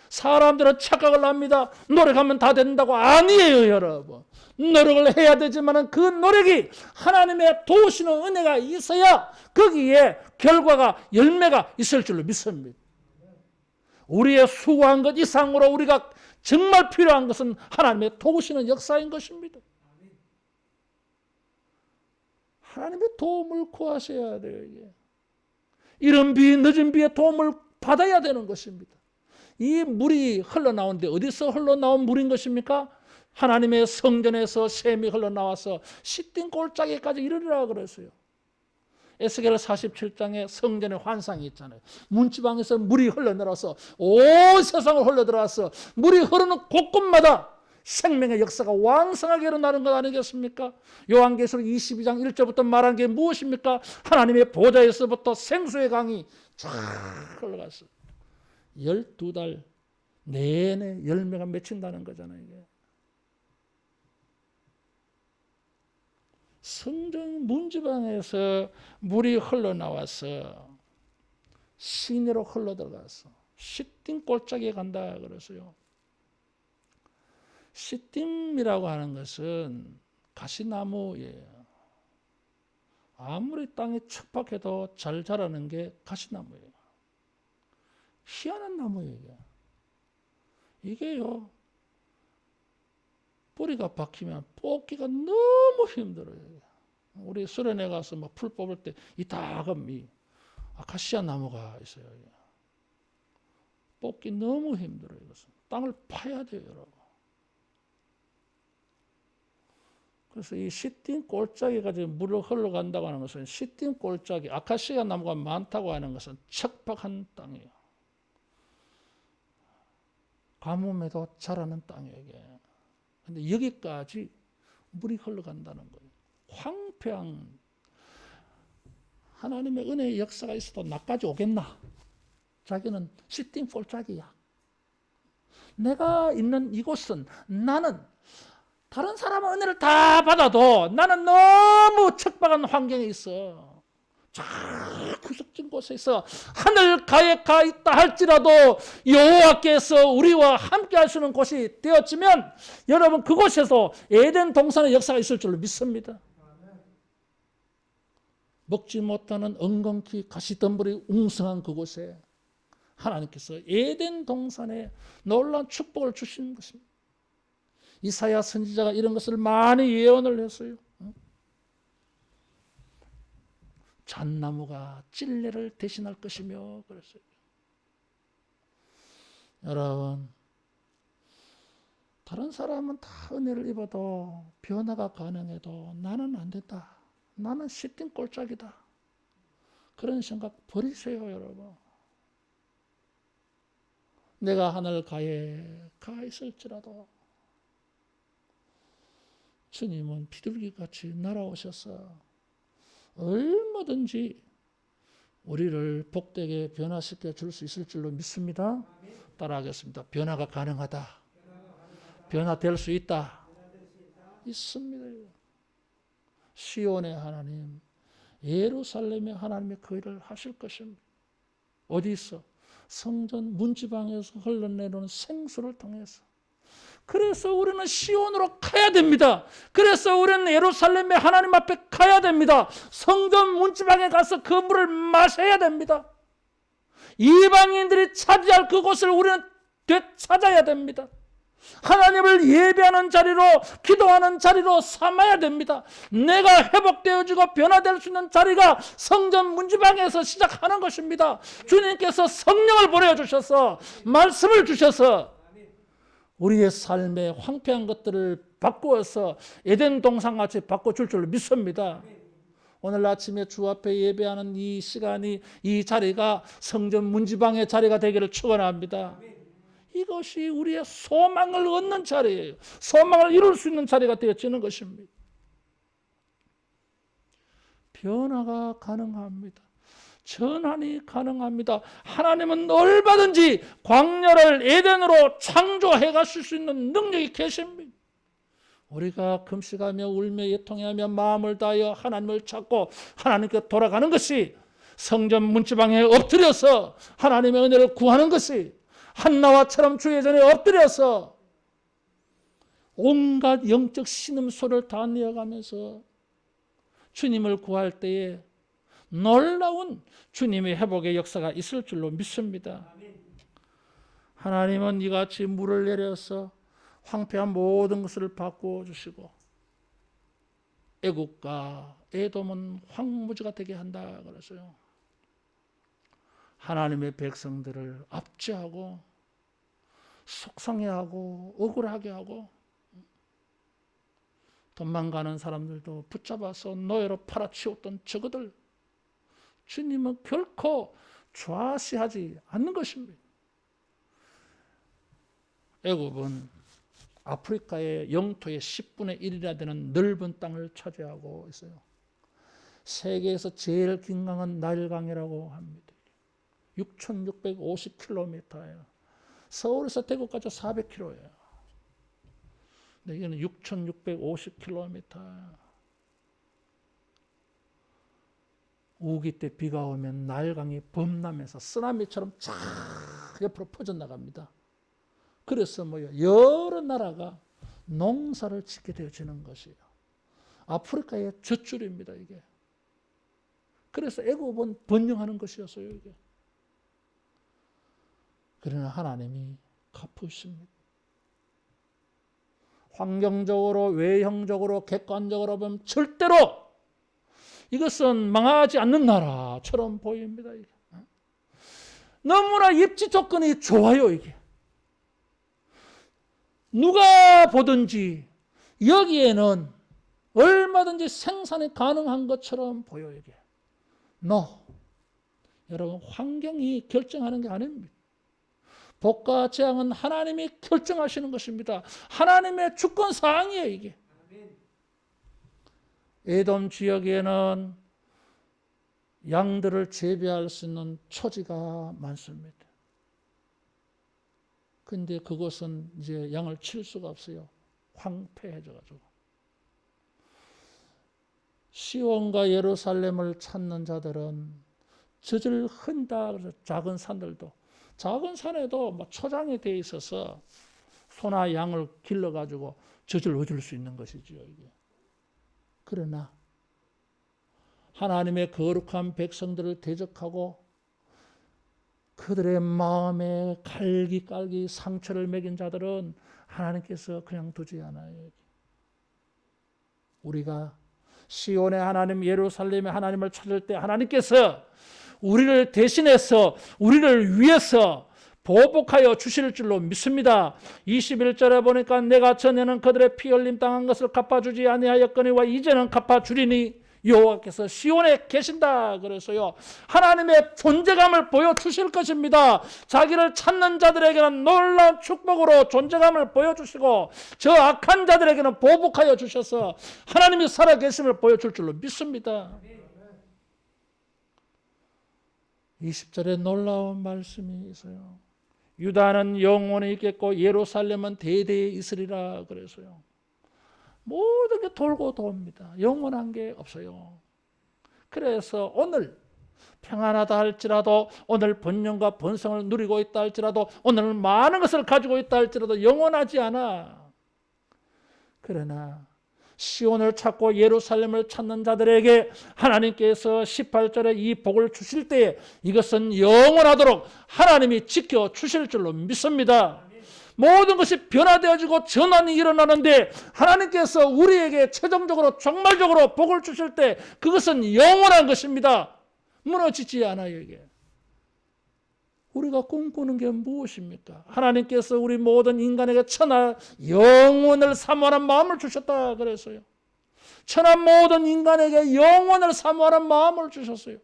사람들은 착각을 합니다. 노력하면 다 된다고. 아니에요, 여러분. 노력을 해야 되지만 그 노력이 하나님의 도우시는 은혜가 있어야 거기에 결과가, 열매가 있을 줄로 믿습니다. 우리의 수고한 것 이상으로 우리가 정말 필요한 것은 하나님의 도우시는 역사인 것입니다. 하나님의 도움을 구하셔야 돼요. 이게. 이른 비, 늦은 비의 도움을 받아야 되는 것입니다. 이 물이 흘러나오는데 어디서 흘러나온 물인 것입니까? 하나님의 성전에서 샘이 흘러나와서 시딘 골짜기까지 이르리라 그랬어요. 에스겔 47장에 성전의 환상이 있잖아요. 문지방에서 물이 흘러내려서 온 세상을 흘러들어와서 물이 흐르는 곳곳마다 생명의 역사가 왕성하게 일어나는 것 아니겠습니까? 요한계시록 22장 1절부터 말한 게 무엇입니까? 하나님의 보좌에서부터 생수의 강이 쫙 흘러갔어요. 12달 내내 열매가 맺힌다는 거잖아요. 이게. 성전 문지방에서 물이 흘러나와서 시내로 흘러들어가서 시딤 골짜기에 간다 그랬어요. 시딤이라고 하는 것은 가시나무예요. 아무리 땅이 척박해도 잘 자라는 게 가시나무예요. 희한한 나무예요. 이게요. 뿌리가 박히면 뽑기가 너무 힘들어요. 우리 수련회 가서 막 풀 뽑을 때 이 작은 이 아카시아 나무가 있어요. 뽑기 너무 힘들어요. 이것은 땅을 파야 돼요, 여러분. 그래서 이 시띠 골짜기가 지금 물을 흘러간다고 하는 것은 시띠 골짜기, 아카시아 나무가 많다고 하는 것은 척박한 땅이에요. 가뭄에도 자라는 땅이에요. 이게. 근데 여기까지 물이 흘러간다는 거예요. 황폐한 하나님의 은혜의 역사가 있어도 나까지 오겠나? 자기는 시띠 골짜기야. 내가 있는 이곳은 나는 다른 사람은 은혜를 다 받아도 나는 너무 척박한 환경에 있어. 저 구석진 곳에 있어. 하늘가에 가 있다 할지라도 여호와께서 우리와 함께 하시는 곳이 되었지만 여러분 그곳에서 에덴 동산의 역사가 있을 줄로 믿습니다. 먹지 못하는 엉겅퀴 가시덤불이 웅성한 그곳에 하나님께서 에덴 동산에 놀라운 축복을 주시는 것입니다. 이사야 선지자가 이런 것을 많이 예언을 했어요. 잣나무가 찔레를 대신할 것이며 그랬어요. 여러분, 다른 사람은 다 은혜를 입어도 변화가 가능해도 나는 안 된다. 나는 시딩 꼴짝이다. 그런 생각 버리세요, 여러분. 내가 하늘가에 가 있을지라도 주님은 비둘기같이 날아오셔서 얼마든지 우리를 복되게 변화시켜 줄 수 있을 줄로 믿습니다. 따라하겠습니다. 변화가 가능하다. 변화될 수 있다. 있습니다. 시온의 하나님, 예루살렘의 하나님의 그 일을 하실 것입니다. 어디 있어? 성전 문지방에서 흘러내려오는 생수를 통해서. 그래서 우리는 시온으로 가야 됩니다. 그래서 우리는 예루살렘의 하나님 앞에 가야 됩니다. 성전 문지방에 가서 그 물을 마셔야 됩니다. 이방인들이 차지할 그곳을 우리는 되찾아야 됩니다. 하나님을 예배하는 자리로, 기도하는 자리로 삼아야 됩니다. 내가 회복되어지고 변화될 수 있는 자리가 성전 문지방에서 시작하는 것입니다. 주님께서 성령을 보내주셔서 말씀을 주셔서 우리의 삶의 황폐한 것들을 바꾸어서 에덴 동산같이 바꿔줄 줄로 믿습니다. 오늘 아침에 주 앞에 예배하는 이 시간이, 이 자리가 성전 문지방의 자리가 되기를 축원합니다. 이것이 우리의 소망을 얻는 자리예요. 소망을 이룰 수 있는 자리가 되어지는 것입니다. 변화가 가능합니다. 전환이 가능합니다. 하나님은 얼마든지 광야를 에덴으로 창조해 가실 수 있는 능력이 계십니다. 우리가 금식하며 울며 예통하며 마음을 다하여 하나님을 찾고 하나님께 돌아가는 것이 성전 문지방에 엎드려서 하나님의 은혜를 구하는 것이 한나와처럼 주의 전에 엎드려서 온갖 영적 신음소리를 다 내어가면서 주님을 구할 때에 놀라운 주님의 회복의 역사가 있을 줄로 믿습니다. 하나님은 이같이 물을 내려서 황폐한 모든 것을 바꾸어 주시고 애국과 에돔은 황무지가 되게 한다 그랬어요. 하나님의 백성들을 압제하고 속상해하고 억울하게 하고 도망가는 사람들도 붙잡아서 노예로 팔아치웠던 저것들 주님은 결코 좌시하지 않는 것입니다. 애굽은 아프리카의 영토의 10분의 1이나 되는 넓은 땅을 차지하고 있어요. 세계에서 제일 긴 강은 나일강이라고 합니다. 6,650km예요. 서울에서 대구까지 400km예요. 근데 이거는 6,650km. 우기 때 비가 오면 나일강이 범람해서 쓰나미처럼 쫙 옆으로 퍼져나갑니다. 그래서 여러 나라가 농사를 짓게 되어지는 것이에요. 아프리카의 젖줄입니다, 이게. 그래서 애굽은 번영하는 것이었어요, 이게. 그러나 하나님이 갚으십니다. 환경적으로, 외형적으로, 객관적으로 보면 절대로 이것은 망하지 않는 나라처럼 보입니다. 이게. 너무나 입지 조건이 좋아요, 이게. 누가 보든지 여기에는 얼마든지 생산이 가능한 것처럼 보여 이게. 여러분 환경이 결정하는 게 아닙니다. 복과 재앙은 하나님이 결정하시는 것입니다. 하나님의 주권 사항이에요 이게. 에돔 지역에는 양들을 재배할 수 있는 초지가 많습니다. 근데 그곳은 이제 양을 칠 수가 없어요. 황폐해져가지고. 시온과 예루살렘을 찾는 자들은 젖을 흔다. 그래서 작은 산에도 뭐 초장이 돼 있어서 소나 양을 길러가지고 젖을 얻을 수 있는 것이죠 이게. 그러나 하나님의 거룩한 백성들을 대적하고 그들의 마음에 갈기깔기 상처를 매긴 자들은 하나님께서 그냥 두지 않아요. 우리가 시온의 하나님, 예루살렘의 하나님을 찾을 때 하나님께서 우리를 대신해서 우리를 위해서 보복하여 주실 줄로 믿습니다. 21절에 보니까 내가 전에는 그들의 피 흘림 당한 것을 갚아주지 아니하였거니와 이제는 갚아주리니 여호와께서 시온에 계신다. 그래서요 하나님의 존재감을 보여주실 것입니다. 자기를 찾는 자들에게는 놀라운 축복으로 존재감을 보여주시고 저 악한 자들에게는 보복하여 주셔서 하나님이 살아계심을 보여줄 줄로 믿습니다. 20절에 놀라운 말씀이 있어요. 유다는 영원히 있겠고 예루살렘은 대대에 있으리라. 그래서요 모든 게 돌고 돕니다. 영원한 게 없어요. 그래서 오늘 평안하다 할지라도, 오늘 번영과 번성을 누리고 있다 할지라도, 오늘 많은 것을 가지고 있다 할지라도 영원하지 않아. 그러나 시온을 찾고 예루살렘을 찾는 자들에게 하나님께서 18절에 이 복을 주실 때 이것은 영원하도록 하나님이 지켜주실 줄로 믿습니다. 모든 것이 변화되어지고 전환이 일어나는데 하나님께서 우리에게 최종적으로 종말적으로 복을 주실 때 그것은 영원한 것입니다. 무너지지 않아요. 이게 우리가 꿈꾸는 게 무엇입니까? 하나님께서 우리 모든 인간에게 천하 영원을 사모하는 마음을 주셨다 그랬어요. 천하 모든 인간에게 영원을 사모하는 마음을 주셨어요.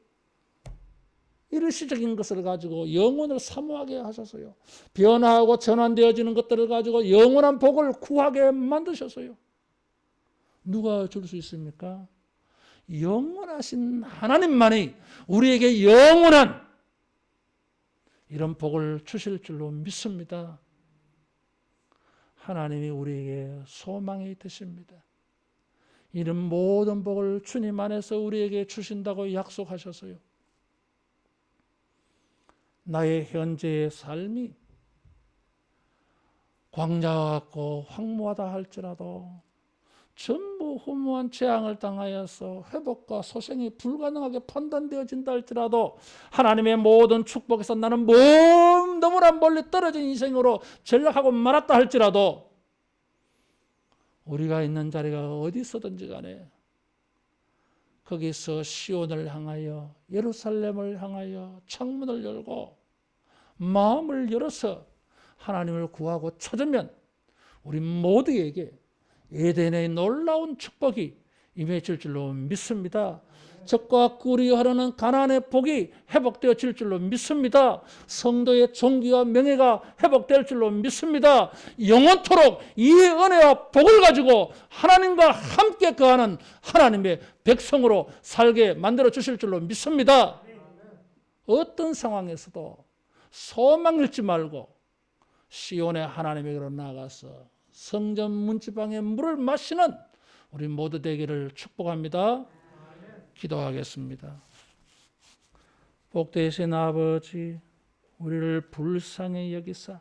일시적인 것을 가지고 영원을 사모하게 하셨어요. 변화하고 전환되어지는 것들을 가지고 영원한 복을 구하게 만드셨어요. 누가 줄 수 있습니까? 영원하신 하나님만이 우리에게 영원한 이런 복을 주실 줄로 믿습니다. 하나님이 우리에게 소망이 되십니다. 이런 모든 복을 주님 안에서 우리에게 주신다고 약속하셨어요. 나의 현재의 삶이 광야와 같고 황무하다 할지라도 전부 허무한 재앙을 당하여서 회복과 소생이 불가능하게 판단되어진다 할지라도 하나님의 모든 축복에서 나는 너무나 멀리 떨어진 인생으로 전락하고 말았다 할지라도 우리가 있는 자리가 어디 있어든지 간에 거기서 시온을 향하여 예루살렘을 향하여 창문을 열고 마음을 열어서 하나님을 구하고 찾으면 우리 모두에게 에덴의 놀라운 축복이 임해질 줄로 믿습니다. 적과 꿀이 흐르는 가나안의 복이 회복되어질 줄로 믿습니다. 성도의 존귀와 명예가 회복될 줄로 믿습니다. 영원토록 이 은혜와 복을 가지고 하나님과 함께 거하는 하나님의 백성으로 살게 만들어 주실 줄로 믿습니다. 어떤 상황에서도 소망 잃지 말고 시온의 하나님에게로 나아가서 성전 문지방의 물을 마시는 우리 모두 되기를 축복합니다. 기도하겠습니다. 복되신 아버지, 우리를 불쌍히 여기사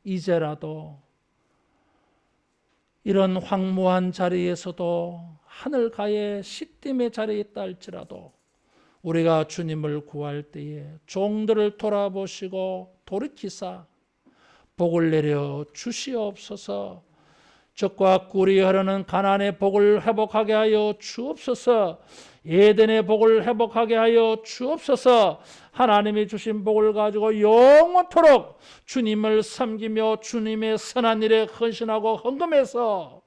이제라도 이런 황무한 자리에서도 하늘가에 시딤의 자리에 있다 할지라도 우리가 주님을 구할 때에 종들을 돌아보시고 돌이키사 복을 내려 주시옵소서. 적과 꿀이 흐르는 가나안의 복을 회복하게 하여 주옵소서. 에덴의 복을 회복하게 하여 주옵소서. 하나님이 주신 복을 가지고 영원토록 주님을 섬기며 주님의 선한 일에 헌신하고 헌금해서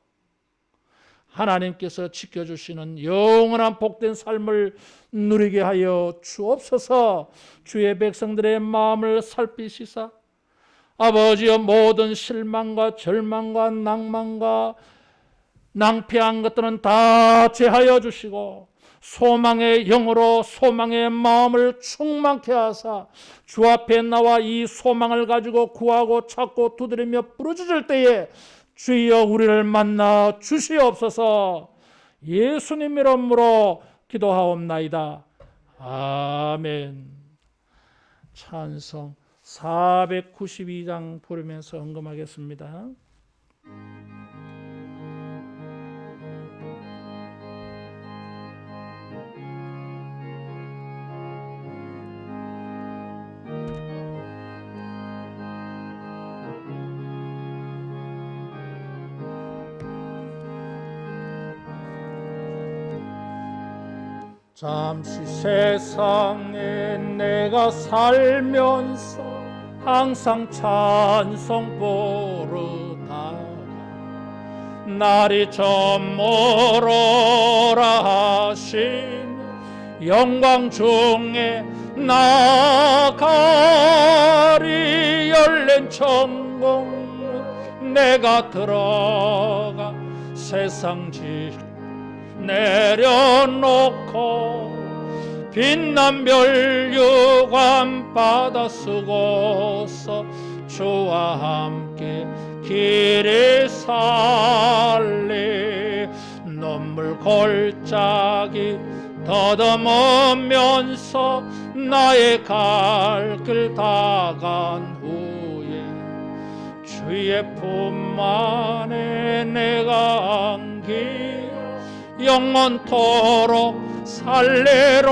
하나님께서 지켜주시는 영원한 복된 삶을 누리게 하여 주옵소서. 주의 백성들의 마음을 살피시사 아버지여 모든 실망과 절망과 낭만과 낭패한 것들은 다 제하여 주시고 소망의 영으로 소망의 마음을 충만케 하사 주 앞에 나와 이 소망을 가지고 구하고 찾고 두드리며 부르짖을 때에 주여 우리를 만나 주시옵소서. 예수님 이름으로 기도하옵나이다. 아멘. 찬송 492장 부르면서 헌금하겠습니다. 잠시 세상에 내가 살면서 항상 찬송 부르다가 날이 좀 멀어라 하신 영광 중에 나가리 열린 천국 내가 들어가 세상 지 내려놓고 빛난 별유관 받아 쓰고서 주와 함께 길에 살리 눈물 골짜기 더듬으면서 나의 갈 길 다 간 후에 주의 품 안에 내가 안기 영원토록 살래로다.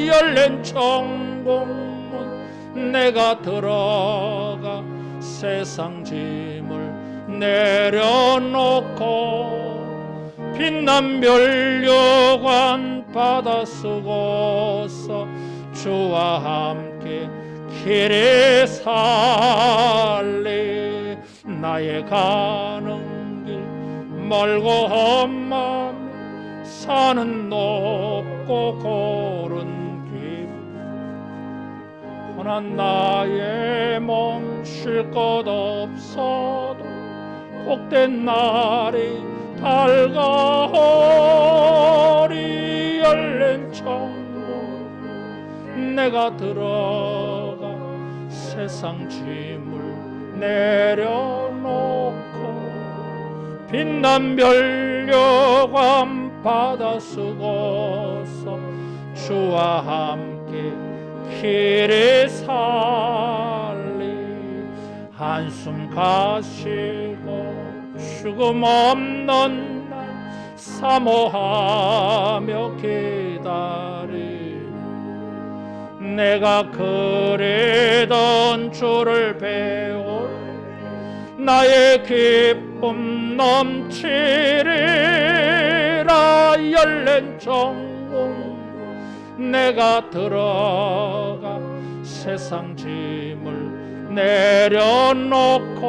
열린 천국문 내가 들어가 세상 짐을 내려놓고 빛난 별유관 받아 쓰고서 주와 함께 길에 살리 나의 가는 멀고 험한 산은 높고 고른 길 허난 나의 몸 쉴 것 없어도 복된 날이 밝아오리. 열린 천국 내가 들어가 세상 짐을 내려놓고 빛난 별유관 받아 쓰고서 주와 함께 길에 살리 한숨 가시고 죽음 없는 날 사모하며 기다리 내가 그리던 주를 배울 나의 기쁨 넘치리라. 열린 천국 내가 들어가 세상 짐을 내려놓고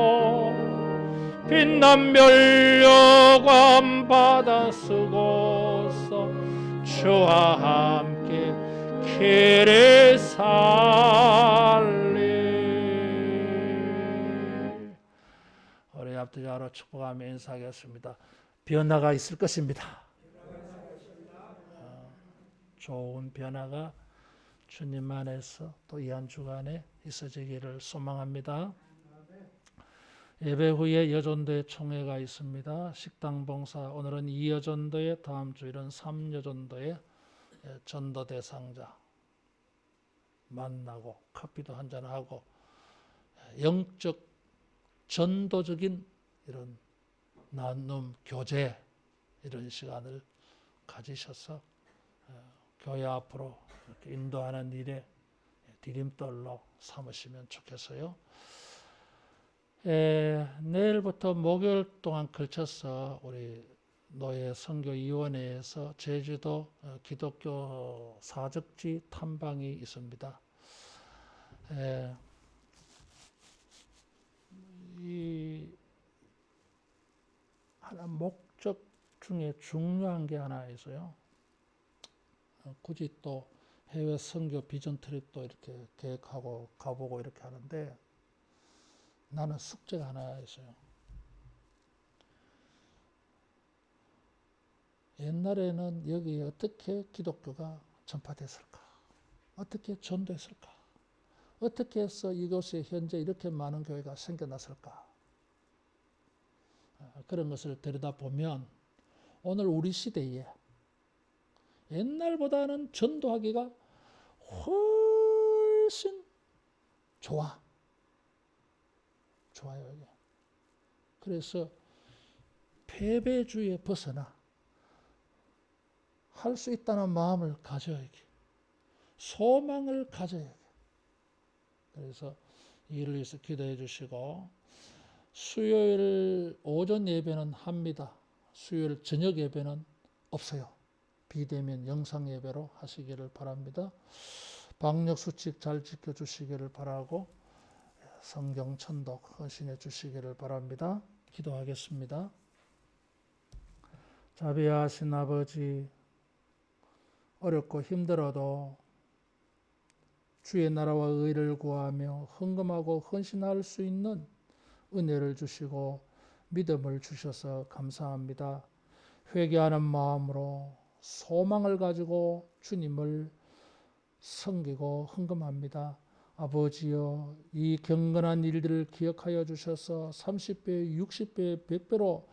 빛난 별유관 받아 쓰고서 주와 함께 길에 살리. 우리 앞뒤자로 축복하며 인사하겠습니다. 변화가 있을 것입니다. 좋은 변화가 주님 안에서 또 이 한 주간에 있어지기를 소망합니다. 예배 후에 여전도의 총회가 있습니다. 식당 봉사 오늘은 2여전도에 다음 주일은 3여전도에 전도 대상자 만나고 커피도 한잔하고 영적 전도적인 이런 나눔 교제 이런 시간을 가지셔서 교회 앞으로 이렇게 인도하는 일에 디딤돌로 삼으시면 좋겠어요. 내일부터 목요일 동안 걸쳐서 우리 노예 선교위원회에서 제주도 기독교 사적지 탐방이 있습니다. 목적 중에 중요한 게 하나 있어요. 굳이 또 해외 선교 비전 트립도 이렇게 계획하고 가보고 이렇게 하는데 나는 숙제가 하나 있어요. 옛날에는 여기 어떻게 기독교가 전파됐을까? 어떻게 전도했을까? 어떻게 해서 이곳에 현재 이렇게 많은 교회가 생겨났을까? 그런 것을 들여다보면 오늘 우리 시대에 옛날보다는 전도하기가 훨씬 좋아요. 이게. 그래서 패배주의에 벗어나 할 수 있다는 마음을 가져야 돼. 소망을 가져야 돼. 그래서 이를 위해서 기도해 주시고 수요일 오전 예배는 합니다. 수요일 저녁 예배는 없어요. 비대면 영상 예배로 하시기를 바랍니다. 방역 수칙 잘 지켜주시기를 바라고 성경 천독 헌신해 주시기를 바랍니다. 기도하겠습니다. 자비하신 아버지, 어렵고 힘들어도 주의 나라와 의를 구하며 헌금하고 헌신할 수 있는 은혜를 주시고 믿음을 주셔서 감사합니다. 회개하는 마음으로 소망을 가지고 주님을 섬기고 헌금합니다. 아버지여, 이 경건한 일들을 기억하여 주셔서 30배, 60배, 100배로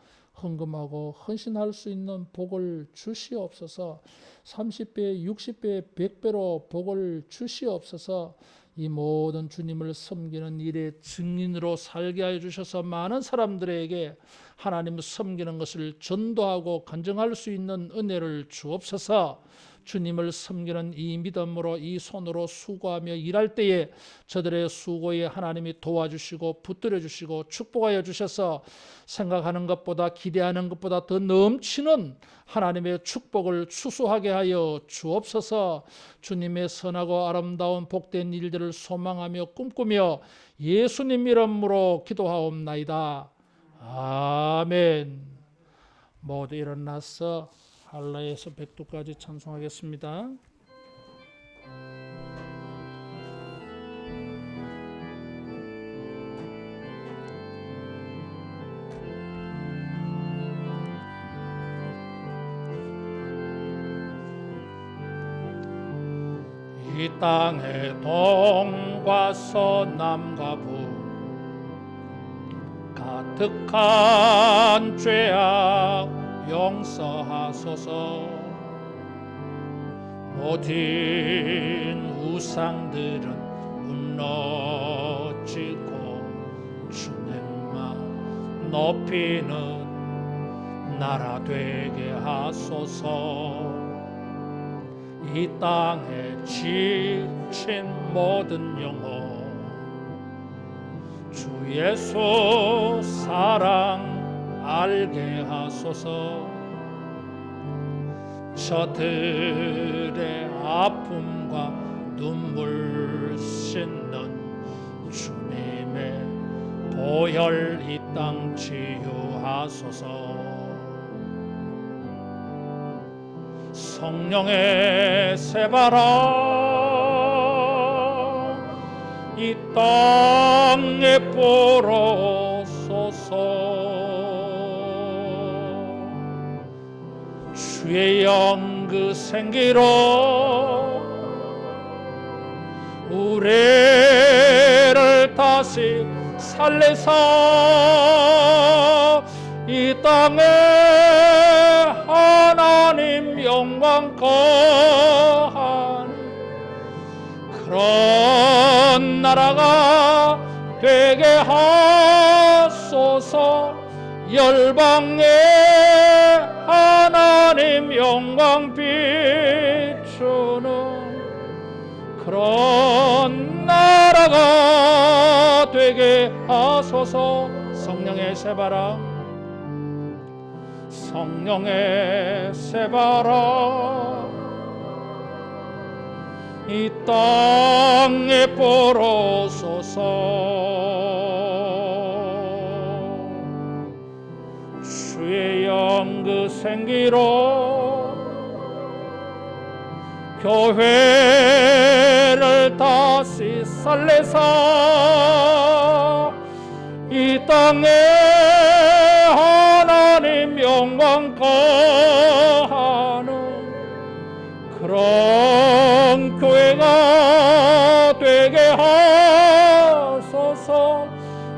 헌금하고 헌신할 수 있는 복을 주시옵소서. 30배, 60배, 100배로 복을 주시옵소서. 이 모든 주님을 섬기는 일의 증인으로 살게 하여 주셔서 많은 사람들에게 하나님을 섬기는 것을 전도하고 간증할 수 있는 은혜를 주옵소서. 주님을 섬기는 이 믿음으로 이 손으로 수고하며 일할 때에 저들의 수고에 하나님이 도와주시고 붙들어 주시고 축복하여 주셔서 생각하는 것보다 기대하는 것보다 더 넘치는 하나님의 축복을 추수하게 하여 주옵소서. 주님의 선하고 아름다운 복된 일들을 소망하며 꿈꾸며 예수님 이름으로 기도하옵나이다. 아멘. 모두 일어나서 할례에서 백두까지 찬송하겠습니다. 이 땅의 동과 서남과 북 가득한 죄악 용서하소서. 모든 우상들은 무너지고 주님만 높이는 나라 되게 하소서. 이 땅에 지친 모든 영혼 주 예수 사랑 알게 하소서. 저들의 아픔과 눈물 씻는 주님의 보혈 이 땅 치유하소서. 성령의 새바람 이 땅에 불어소서. 주의 영 그 생기로 우리를 다시 살리사 이 땅에 하나님 영광 거하는 그런 나라가 되게 하소서. 열방에 하나님 영광 비추는 그런 나라가 되게 하소서. 성령의 새바람 성령의 새바람 이 땅에 불어소서. 주의 영 생기로 교회를 다시 살려서 이 땅에 하나님 영광 거하는 그런 교회가 되게 하소서.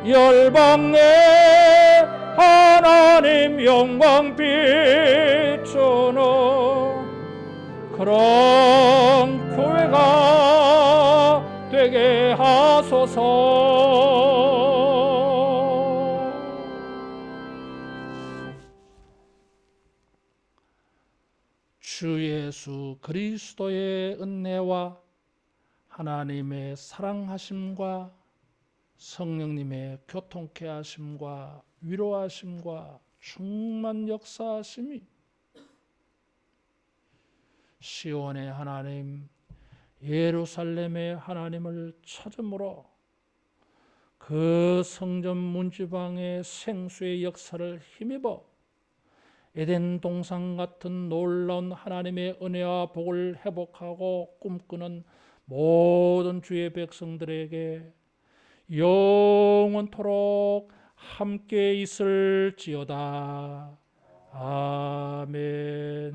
열방에 하나님 영광 비추는 그런 교회가 되게 하소서. 주 예수 그리스도의 은혜와 하나님의 사랑하심과 성령님의 교통케 하심과 위로하심과 충만 역사하심이 시온의 하나님 예루살렘의 하나님을 찾음으로 그 성전 문지방의 생수의 역사를 힘입어 에덴 동산 같은 놀라운 하나님의 은혜와 복을 회복하고 꿈꾸는 모든 주의 백성들에게 영원토록 함께 있을지어다. 아멘.